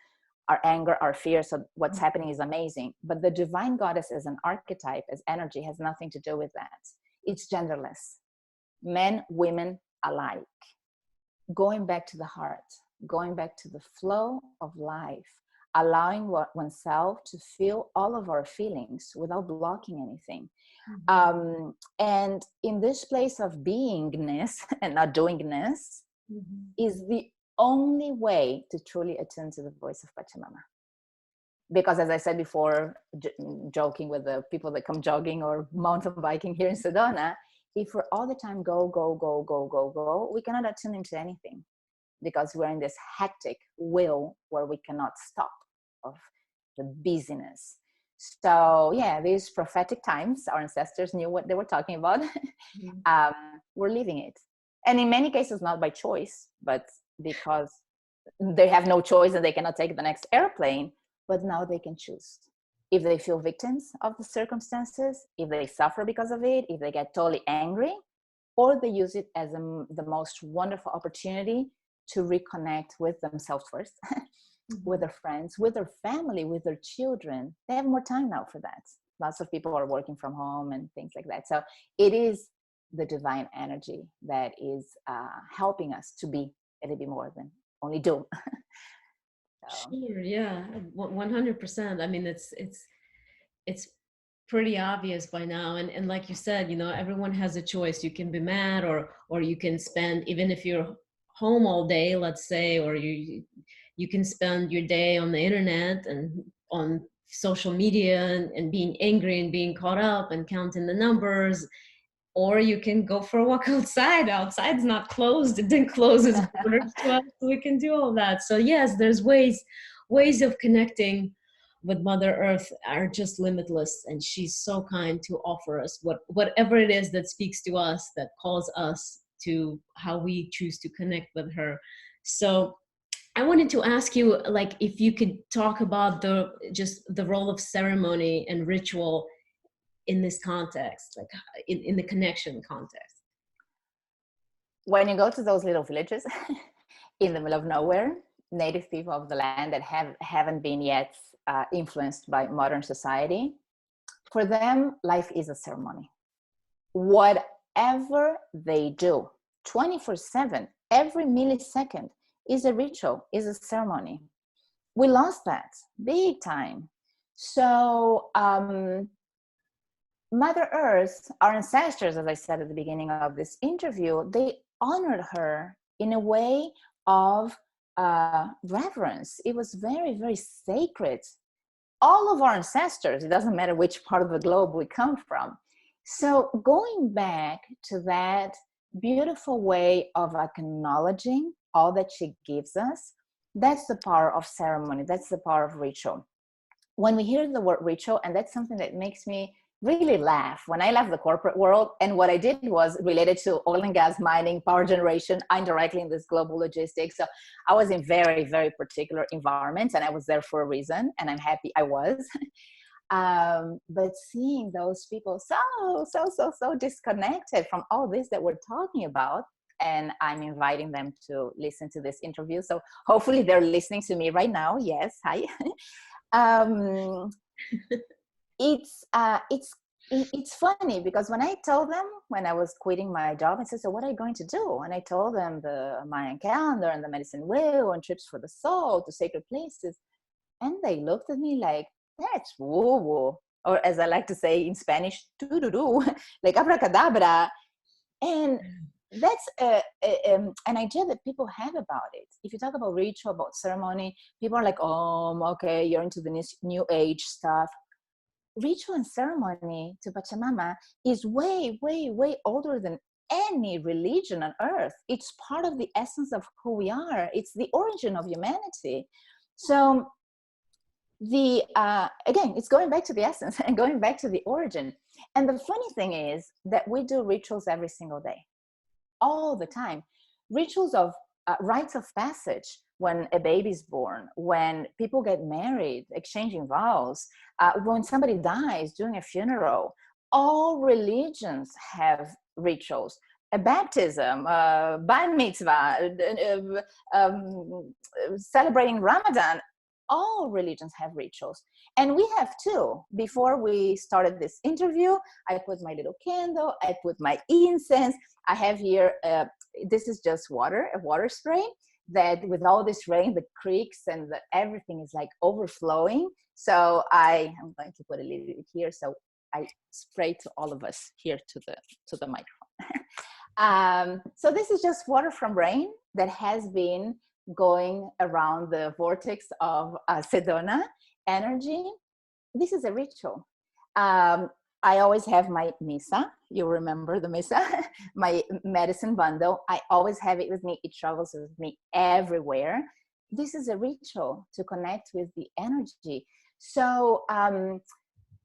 our anger, our fear. So what's happening is amazing. But the divine goddess as an archetype, as energy, has nothing to do with that. It's genderless. Men, women alike. Going back to the heart, going back to the flow of life, allowing oneself to feel all of our feelings without blocking anything. And in this place of beingness and not doingness is the only way to truly attune to the voice of Pachamama. Because as I said before, joking with the people that come jogging or mountain biking here in Sedona, if we're all the time go, go, go, go, go, go, we cannot attune into anything, because we're in this hectic wheel where we cannot stop of the busyness. So yeah, these prophetic times, our ancestors knew what they were talking about. We're living it. And in many cases, not by choice, but because they have no choice and they cannot take the next airplane, but now they can choose. If they feel victims of the circumstances, if they suffer because of it, if they get totally angry, or they use it as the most wonderful opportunity to reconnect with themselves first, with their friends, with their family, with their children. They have more time now for that. Lots of people are working from home and things like that. So it is the divine energy that is helping us to be a little bit more than only do. So. Sure, yeah, 100%. I mean, it's pretty obvious by now, and like you said, everyone has a choice. You can be mad, or you can spend, even if you're home all day, let's say, or you can spend your day on the internet and on social media, and being angry and being caught up and counting the numbers. Or you can go for a walk outside. Outside's not closed. It didn't close its borders to us, so we can do all that. So yes, there's ways of connecting with Mother Earth are just limitless, and she's so kind to offer us whatever it is that speaks to us, that calls us to how we choose to connect with her. So I wanted to ask you, like, if you could talk about the role of ceremony and ritual in this context, like in the connection context. When you go to those little villages in the middle of nowhere, native people of the land that haven't been yet influenced by modern society, for them, life is a ceremony. Whatever they do, 24/7, every millisecond is a ritual, is a ceremony. We lost that big time. So Mother Earth, our ancestors, as I said at the beginning of this interview, they honored her in a way of reverence. It was very, very sacred. All of our ancestors, it doesn't matter which part of the globe we come from. So going back to that beautiful way of acknowledging all that she gives us, that's the power of ceremony. That's the power of ritual. When we hear the word ritual, and that's something that makes me really laugh. When I left the corporate world, and what I did was related to oil and gas, mining, power generation, indirectly in this global logistics. So I was in very, very particular environments, and I was there for a reason, and I'm happy I was. But seeing those people so disconnected from all this that we're talking about, and I'm inviting them to listen to this interview. So hopefully they're listening to me right now. Yes, hi. It's funny because when I told them, when I was quitting my job, I said, so what are you going to do? And I told them the Mayan calendar and the medicine wheel and trips for the soul to sacred places. And they looked at me like, that's woo-woo. Or as I like to say in Spanish, doo-doo-doo, like abracadabra. And that's an idea that people have about it. If you talk about ritual, about ceremony, people are like, oh, okay, you're into the new age stuff. Ritual and ceremony to Pachamama is way, way, way older than any religion on earth. It's part of the essence of who we are. It's the origin of humanity. So again, it's going back to the essence and going back to the origin. And the funny thing is that we do rituals every single day, all the time. Rituals of rites of passage, when a baby's born, when people get married, exchanging vows, when somebody dies, doing a funeral. All religions have rituals. A baptism, bar mitzvah, celebrating Ramadan. All religions have rituals. And we have too. Before we started this interview, I put my little candle, I put my incense. I have here, this is just water, a water spray, that with all this rain, the creeks and everything is like overflowing. So I'm going to put a little bit here. So I spray to all of us here to the microphone. So this is just water from rain that has been going around the vortex of Sedona energy. This is a ritual. I always have my misa. You remember the misa? My medicine bundle. I always have it with me. It travels with me everywhere. This is a ritual to connect with the energy. So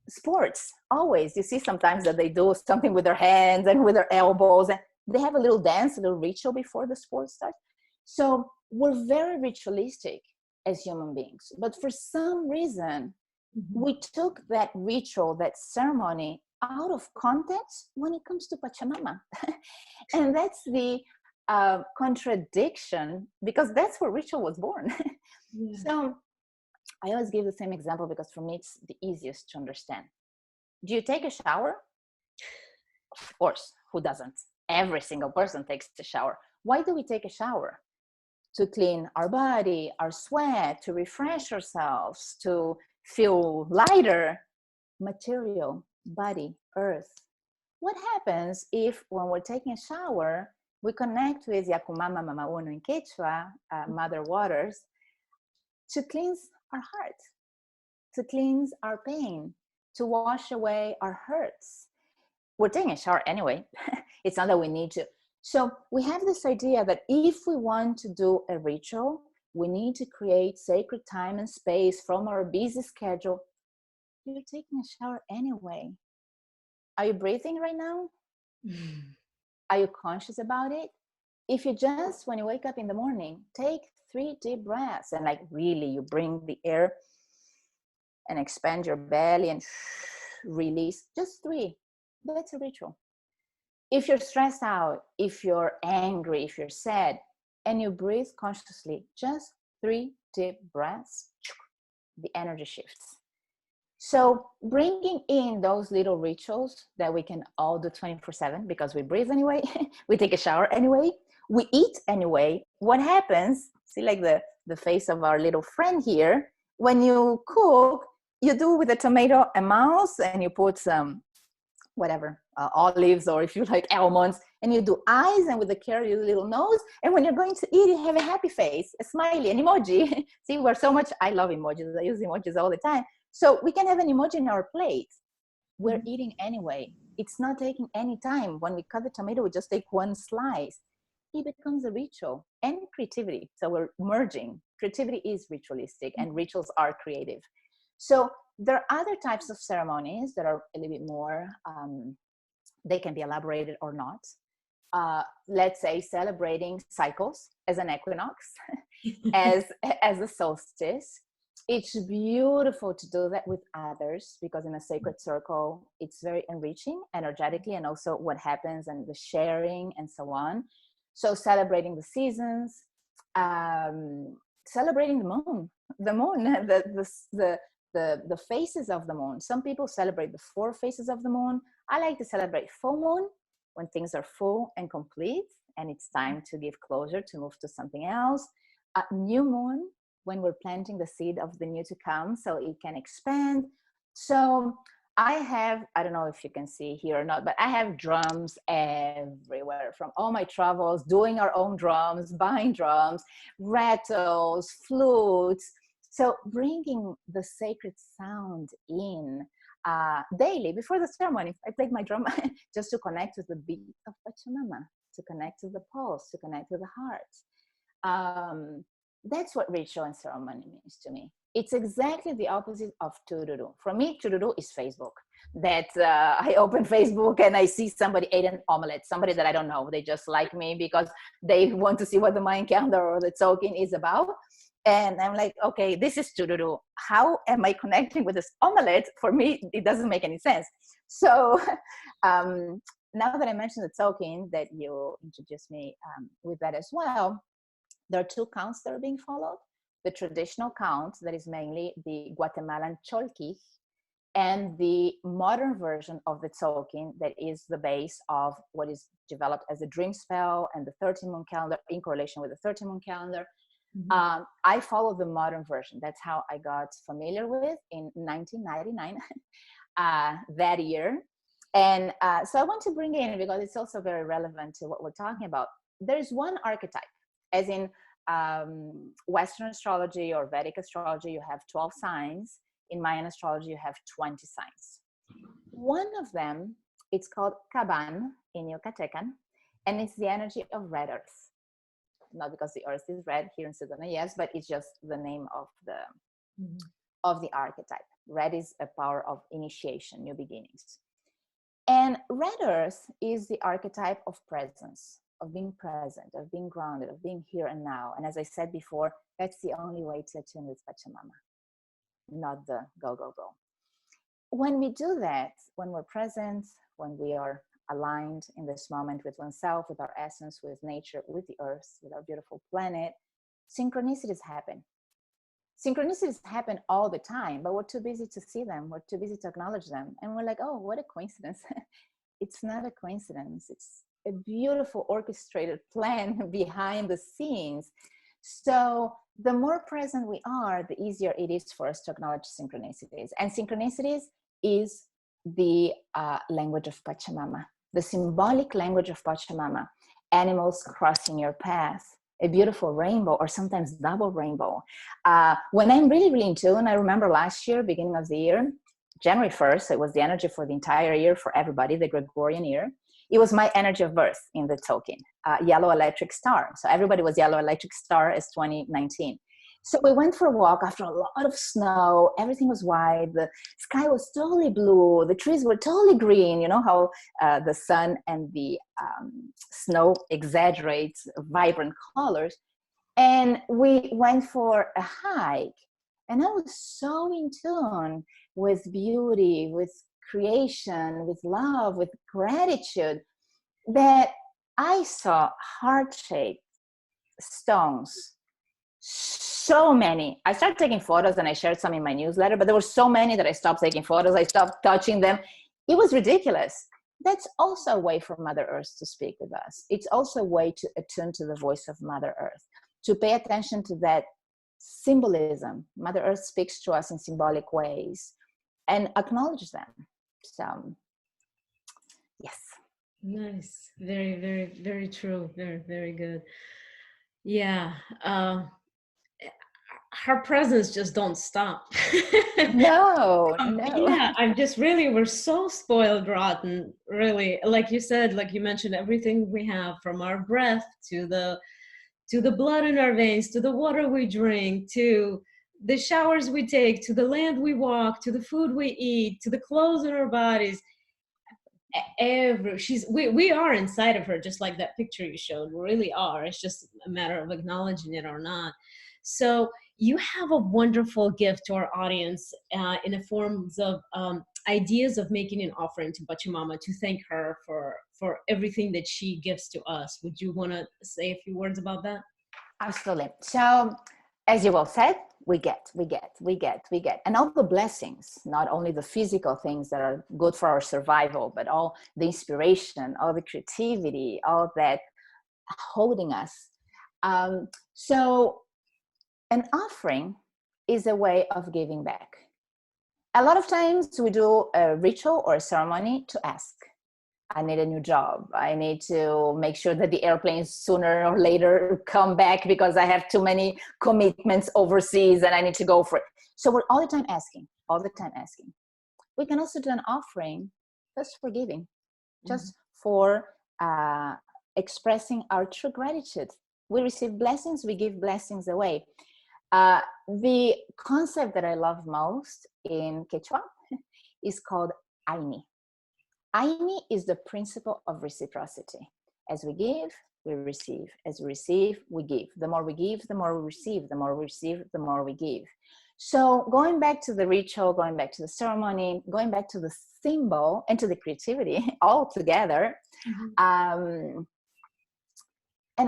sports, always, you see sometimes that they do something with their hands and with their elbows, and they have a little dance, a little ritual before the sport starts. So we're very ritualistic as human beings, but for some reason we took that ritual, that ceremony, out of context when it comes to Pachamama. And that's the contradiction, because that's where ritual was born. Yeah. So I always give the same example because for me it's the easiest to understand. Do you take a shower? Of course, who doesn't? Every single person takes a shower. Why do we take a shower? To clean our body, our sweat, to refresh ourselves, to feel lighter. Material, body, earth. What happens if when we're taking a shower, we connect with Yakumama Mama Uno in Quechua, Mother Waters, to cleanse our heart, to cleanse our pain, to wash away our hurts? We're taking a shower anyway. It's not that we need to. So we have this idea that if we want to do a ritual, we need to create sacred time and space from our busy schedule. You're taking a shower anyway. Are you breathing right now? Are you conscious about it? If you just, when you wake up in the morning, take 3 deep breaths and like really you bring the air and expand your belly and release, just 3. That's a ritual. If you're stressed out, if you're angry, if you're sad, and you breathe consciously, just 3 deep breaths, the energy shifts. So bringing in those little rituals that we can all do 24/7, because we breathe anyway, we take a shower anyway, we eat anyway. What happens, see like the face of our little friend here, when you cook, you do with a tomato a mouse and you put some whatever, olives, or if you like almonds, and you do eyes, and with the carrot, you do a little nose. And when you're going to eat, you have a happy face, a smiley, an emoji. See, we're so much, I love emojis. I use emojis all the time. So we can have an emoji in our plate. We're eating anyway. It's not taking any time. When we cut the tomato, we just take 1 slice. It becomes a ritual and creativity. So we're merging. Creativity is ritualistic and rituals are creative. So there are other types of ceremonies that are a little bit more, they can be elaborated or not. Let's say celebrating cycles as an equinox, as a solstice. It's beautiful to do that with others, because in a sacred circle, it's very enriching energetically, and also what happens and the sharing and so on. So celebrating the seasons, celebrating the moon, the phases of the moon. Some people celebrate the 4 phases of the moon. I like to celebrate full moon, when things are full and complete and it's time to give closure, to move to something else. New moon, when we're planting the seed of the new to come, so it can expand. So I don't know if you can see here or not, but I have drums everywhere from all my travels, doing our own drums, buying drums, rattles, flutes. So bringing the sacred sound in daily before the ceremony. I played my drum just to connect with the beat of Pachamama, to connect with the pulse, to connect with the heart. That's what ritual and ceremony means to me. It's exactly the opposite of tururu. For me, tururu is Facebook. That I open Facebook and I see somebody ate an omelette, somebody that I don't know. They just like me because they want to see what the Mayan calendar or the token is about. And I'm like, okay, this is tururu. How am I connecting with this omelette? For me, it doesn't make any sense. So now that I mentioned the token, that you introduced me with that as well, there are 2 counts that are being followed. The traditional count, that is mainly the Guatemalan Cholquij, and the modern version of the token, that is the base of what is developed as a dream spell and the 13-moon calendar in correlation with the 13-moon calendar. I follow the modern version. That's how I got familiar with in 1999, that year. And so I want to bring in, because it's also very relevant to what we're talking about. There's one archetype, as in Western astrology or Vedic astrology, you have 12 signs. In Mayan astrology, you have 20 signs. One of them, it's called Kaban in Yucatecan, and it's the energy of red earth. Not because the earth is red here in Sedona, yes, but it's just the name of the archetype. Red is a power of initiation, new beginnings. And red earth is the archetype of presence, of being present, of being grounded, of being here and now. And as I said before, that's the only way to attune with Pachamama, not the go, go, go. When we do that, when we're present, when we are aligned in this moment with oneself, with our essence, with nature, with the earth, with our beautiful planet, synchronicities happen. Synchronicities happen all the time, but we're too busy to see them. We're too busy to acknowledge them. And we're like, oh, what a coincidence. It's not a coincidence. It's a beautiful orchestrated plan behind the scenes. So the more present we are, the easier it is for us to acknowledge synchronicities. And synchronicities is the language of Pachamama, the symbolic language of Pachamama. Animals crossing your path, a beautiful rainbow, or sometimes double rainbow. When I'm really, really in tune, I remember last year, beginning of the year, January 1st, it was the energy for the entire year for everybody, the Gregorian year. It was my energy of birth in the token, yellow electric star. So everybody was yellow electric star as 2019. So we went for a walk after a lot of snow. Everything was white. The sky was totally blue. The trees were totally green. You know how the sun and the snow exaggerate vibrant colors. And we went for a hike. And I was so in tune with beauty, with creation, with love, with gratitude, that I saw heart-shaped stones. So many. I started taking photos and I shared some in my newsletter, but there were so many that I stopped taking photos. I stopped touching them. It was ridiculous. That's also a way for Mother Earth to speak with us. It's also a way to attune to the voice of Mother Earth, to pay attention to that symbolism. Mother Earth speaks to us in symbolic ways, and acknowledge them. So, yes. Nice. Very, very, very true. Very, very good. Yeah. Her presence just don't stop. No. Yeah, I'm just really, we're so spoiled rotten, really. Like you said, like you mentioned, everything we have, from our breath to the blood in our veins, to the water we drink, to the showers we take, to the land we walk, to the food we eat, to the clothes in our bodies. We are inside of her, just like that picture you showed. We really are. It's just a matter of acknowledging it or not. So you have a wonderful gift to our audience in the forms of ideas of making an offering to Pachamama to thank her for everything that she gives to us. Would you want to say a few words about that? Absolutely. So, as you well said, we get. And all the blessings, not only the physical things that are good for our survival, but all the inspiration, all the creativity, all that holding us. So an offering is a way of giving back. A lot of times we do a ritual or a ceremony to ask. I need a new job. I need to make sure that the airplanes sooner or later come back because I have too many commitments overseas and I need to go for it. So we're all the time asking, We can also do an offering just for giving, just for expressing our true gratitude. We receive blessings, we give blessings away. The concept that I love most in Quechua is called Aini. Aini is the principle of reciprocity. As we give, we receive. As we receive, we give. The more we give, the more we receive. The more we receive, the more we give. So going back to the ritual, going back to the ceremony, going back to the symbol and to the creativity all together, an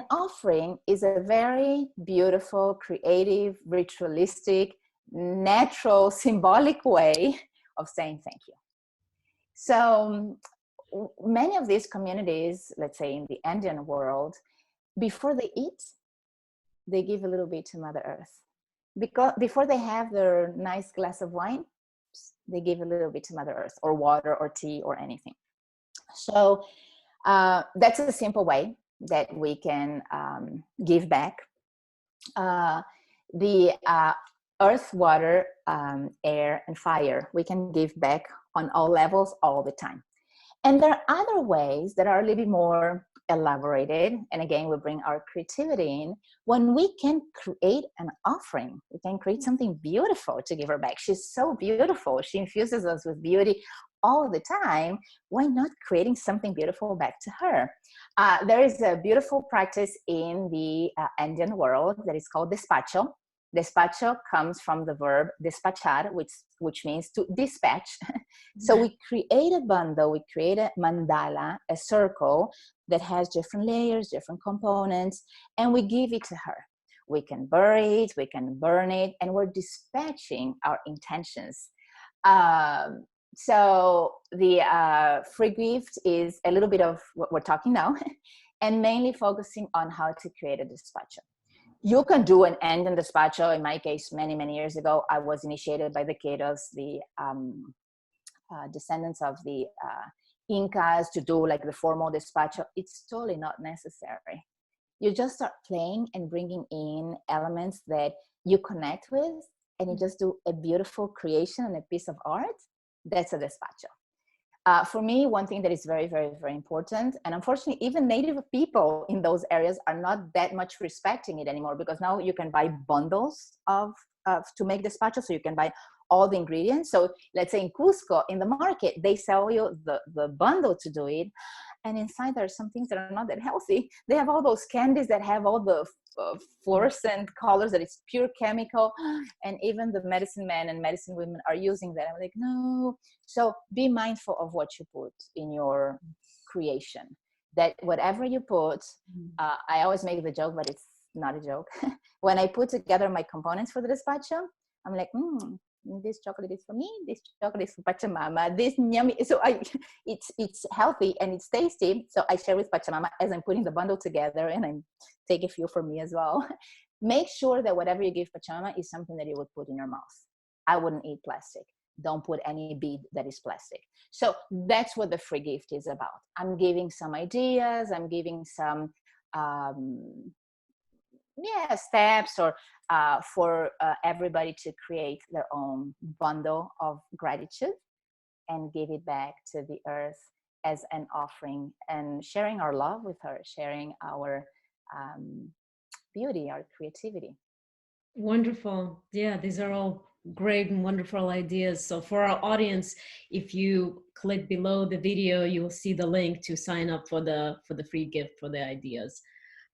offering is a very beautiful, creative, ritualistic, natural, symbolic way of saying thank you. So many of these communities, let's say in the Andean world, before they eat, they give a little bit to Mother Earth. Because before they have their nice glass of wine, they give a little bit to Mother Earth, or water or tea or anything. So that's a simple way that we can give back. The earth, water, air, and fire, we can give back on all levels all the time. And there are other ways that are a little bit more elaborated. And again, we bring our creativity in when we can create an offering. We can create something beautiful to give her back. She's so beautiful. She infuses us with beauty all the time. Why not creating something beautiful back to her? There is a beautiful practice in the Indian world that is called despacho. Despacho comes from the verb despachar, which means to dispatch. So we create a bundle, we create a mandala, a circle that has different layers, different components, and we give it to her. We can bury it, we can burn it, and we're dispatching our intentions. So the free gift is a little bit of what we're talking now, and mainly focusing on how to create a despacho. You can do an end in despacho. In my case, many, many years ago, I was initiated by the Queros, the descendants of the Incas, to do like the formal despacho. It's totally not necessary. You just start playing and bringing in elements that you connect with, and you just do a beautiful creation and a piece of art. That's a despacho. For me, one thing that is very, very, very important, and unfortunately, even native people in those areas are not that much respecting it anymore, because now you can buy bundles to make despacho, so you can buy all the ingredients. So let's say in Cusco, in the market, they sell you the bundle to do it. And inside there are some things that are not that healthy. They have all those candies that have all the fluorescent colors, that it's pure chemical. And even the medicine men and medicine women are using that. I'm like, no. So be mindful of what you put in your creation. That whatever you put, I always make the joke, but it's not a joke. When I put together my components for the despacho, I'm like, this chocolate is for me, this chocolate is for Pachamama, this yummy. So it's healthy and it's tasty. So I share with Pachamama as I'm putting the bundle together, and I take a few for me as well. Make sure that whatever you give Pachamama is something that you would put in your mouth. I wouldn't eat plastic. Don't put any bead that is plastic. So that's what the free gift is about. I'm giving some ideas. I'm giving some steps or for everybody to create their own bundle of gratitude and give it back to the earth as an offering, and sharing our love with her, sharing our beauty, our creativity. Wonderful. Yeah, these are all great and wonderful ideas. So for our audience, if you click below the video, you will see the link to sign up for the free gift for the ideas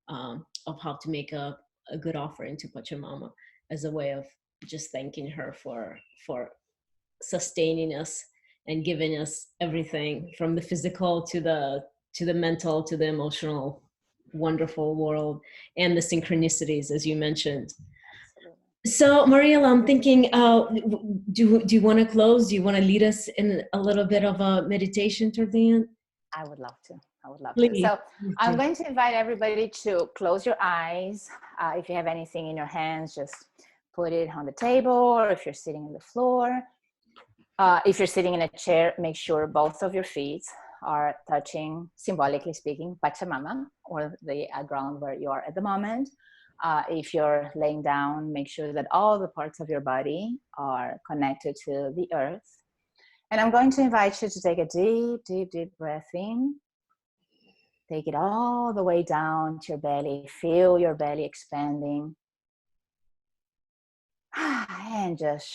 of how to make a good offering to Pachamama, as a way of just thanking her for sustaining us and giving us everything from the physical to the mental to the emotional, wonderful world, and the synchronicities, as you mentioned. So, Mariela, I'm thinking, do you want to close? Do you want to lead us in a little bit of a meditation toward the end? I would love to. I would love Please. to. So I'm going to invite everybody to close your eyes. If you have anything in your hands, just put it on the table, or if you're sitting on the floor. If you're sitting in a chair, make sure both of your feet are touching, symbolically speaking, Pachamama, or the ground where you are at the moment. If you're laying down, make sure that all the parts of your body are connected to the earth. And I'm going to invite you to take a deep, deep, deep breath in. Take it all the way down to your belly. Feel your belly expanding. And just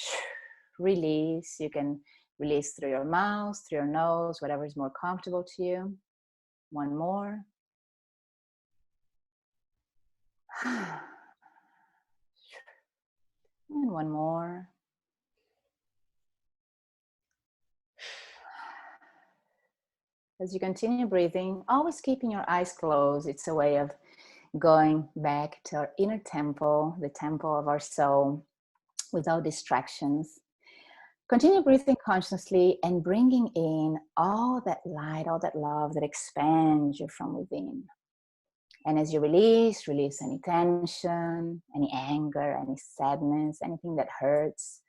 release. You can release through your mouth, through your nose, whatever is more comfortable to you. One more. And one more. As you continue breathing, always keeping your eyes closed. It's a way of going back to our inner temple, the temple of our soul, without distractions. Continue breathing consciously and bringing in all that light, all that love that expands you from within. And as you release any tension, any anger, any sadness, anything that hurts.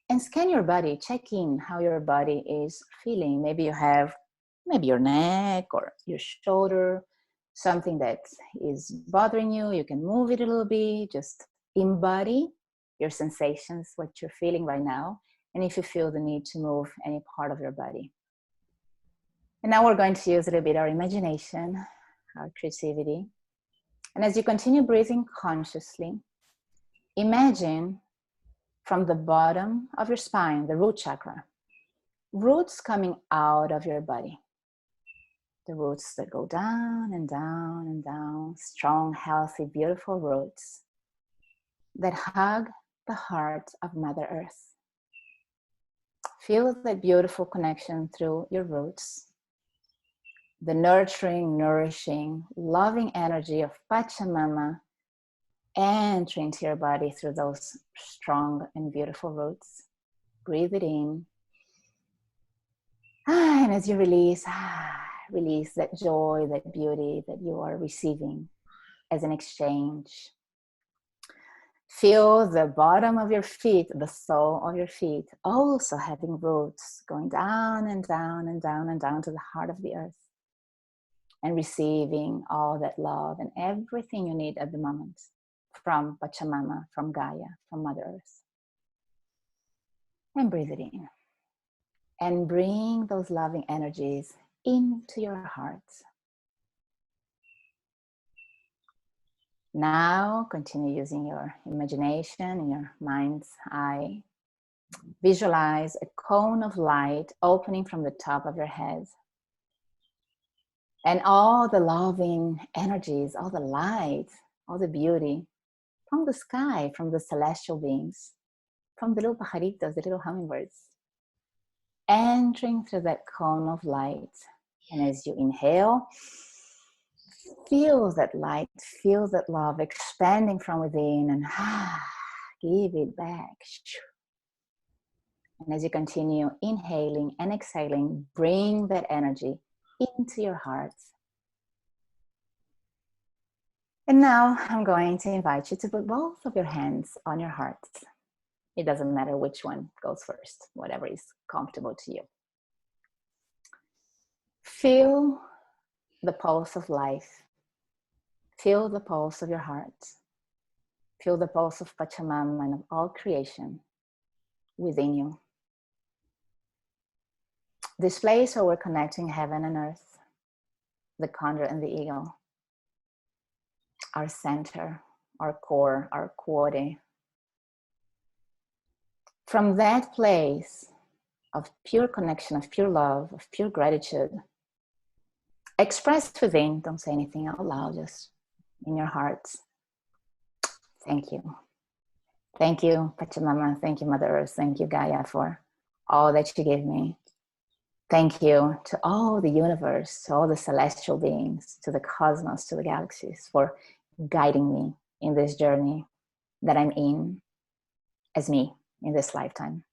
And scan your body, check in how your body is feeling. Maybe you have your neck or your shoulder, something that is bothering you. You can move it a little bit, just embody your sensations, what you're feeling right now, and if you feel the need to move any part of your body. And now we're going to use a little bit our imagination, our creativity. And as you continue breathing consciously, imagine from the bottom of your spine, the root chakra, roots coming out of your body. The roots that go down and down and down, strong, healthy, beautiful roots that hug the heart of Mother Earth. Feel that beautiful connection through your roots, the nurturing, nourishing, loving energy of Pachamama entering into your body through those strong and beautiful roots. Breathe it in. And as you release, release that joy, that beauty that you are receiving as an exchange. Feel the bottom of your feet, the sole of your feet, also having roots going down and down and down and down to the heart of the earth. And receiving all that love and everything you need at the moment from Pachamama, from Gaia, from Mother Earth. And breathe it in. And bring those loving energies into your heart. Now, continue using your imagination and your mind's eye. Visualize a cone of light opening from the top of your head. And all the loving energies, all the light, all the beauty from the sky, from the celestial beings, from the little pajaritos, the little hummingbirds, entering through that cone of light. And as you inhale, feel that light, feel that love expanding from within, and give it back. And as you continue inhaling and exhaling, bring that energy into your heart. And now I'm going to invite you to put both of your hands on your heart. It doesn't matter which one goes first, whatever is comfortable to you. Feel the pulse of life. Feel the pulse of your heart. Feel the pulse of Pachamama and of all creation within you. This place where we're connecting heaven and earth, the condor and the eagle, our center, our core, our quode. From that place of pure connection, of pure love, of pure gratitude, express within, don't say anything out loud, just in your heart. Thank you. Thank you, Pachamama. Thank you, Mother Earth. Thank you, Gaia, for all that you give me. Thank you to all the universe, to all the celestial beings, to the cosmos, to the galaxies, for guiding me in this journey that I'm in as me in this lifetime.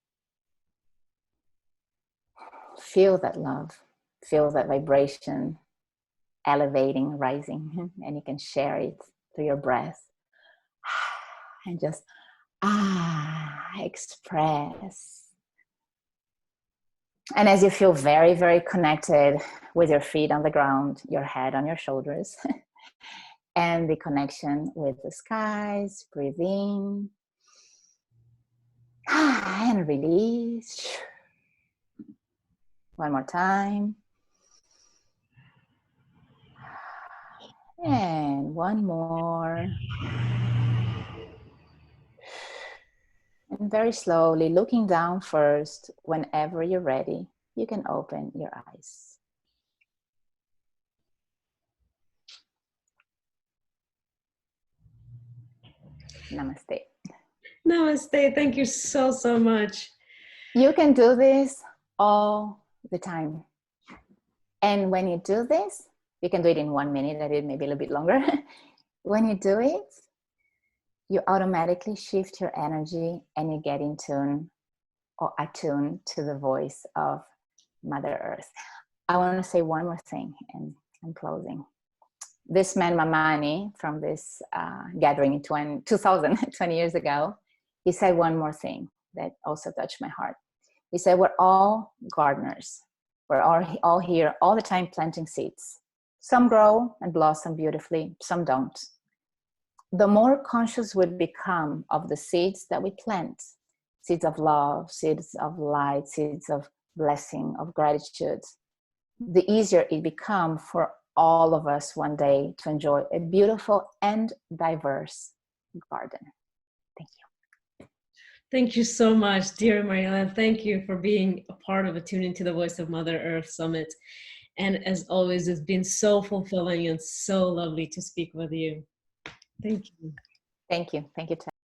Feel that love, feel that vibration elevating, rising, and you can share it through your breath and just express. And as you feel very, very connected with your feet on the ground, your head on your shoulders, and the connection with the skies, breathe in and release. One more time. And one more. And very slowly, looking down first, whenever you're ready, you can open your eyes. Namaste. Namaste. Thank you so, so much. You can do this all the time. And when you do this, you can do it in 1 minute, I did maybe a little bit longer. When you do it, you automatically shift your energy and you get in tune or attune to the voice of Mother Earth. I want to say one more thing and I'm closing. This man, Mamani, from this gathering in 2000, 20 years ago, he said one more thing that also touched my heart. He said, we're all gardeners. We're all here all the time planting seeds. Some grow and blossom beautifully, some don't. The more conscious we become of the seeds that we plant, seeds of love, seeds of light, seeds of blessing, of gratitude, the easier it becomes for all of us one day to enjoy a beautiful and diverse garden. Thank you. Thank you so much, dear Mariela. Thank you for being a part of Attuning to the Voice of Mother Earth Summit. And as always, it's been so fulfilling and so lovely to speak with you. Thank you. Thank you. Thank you.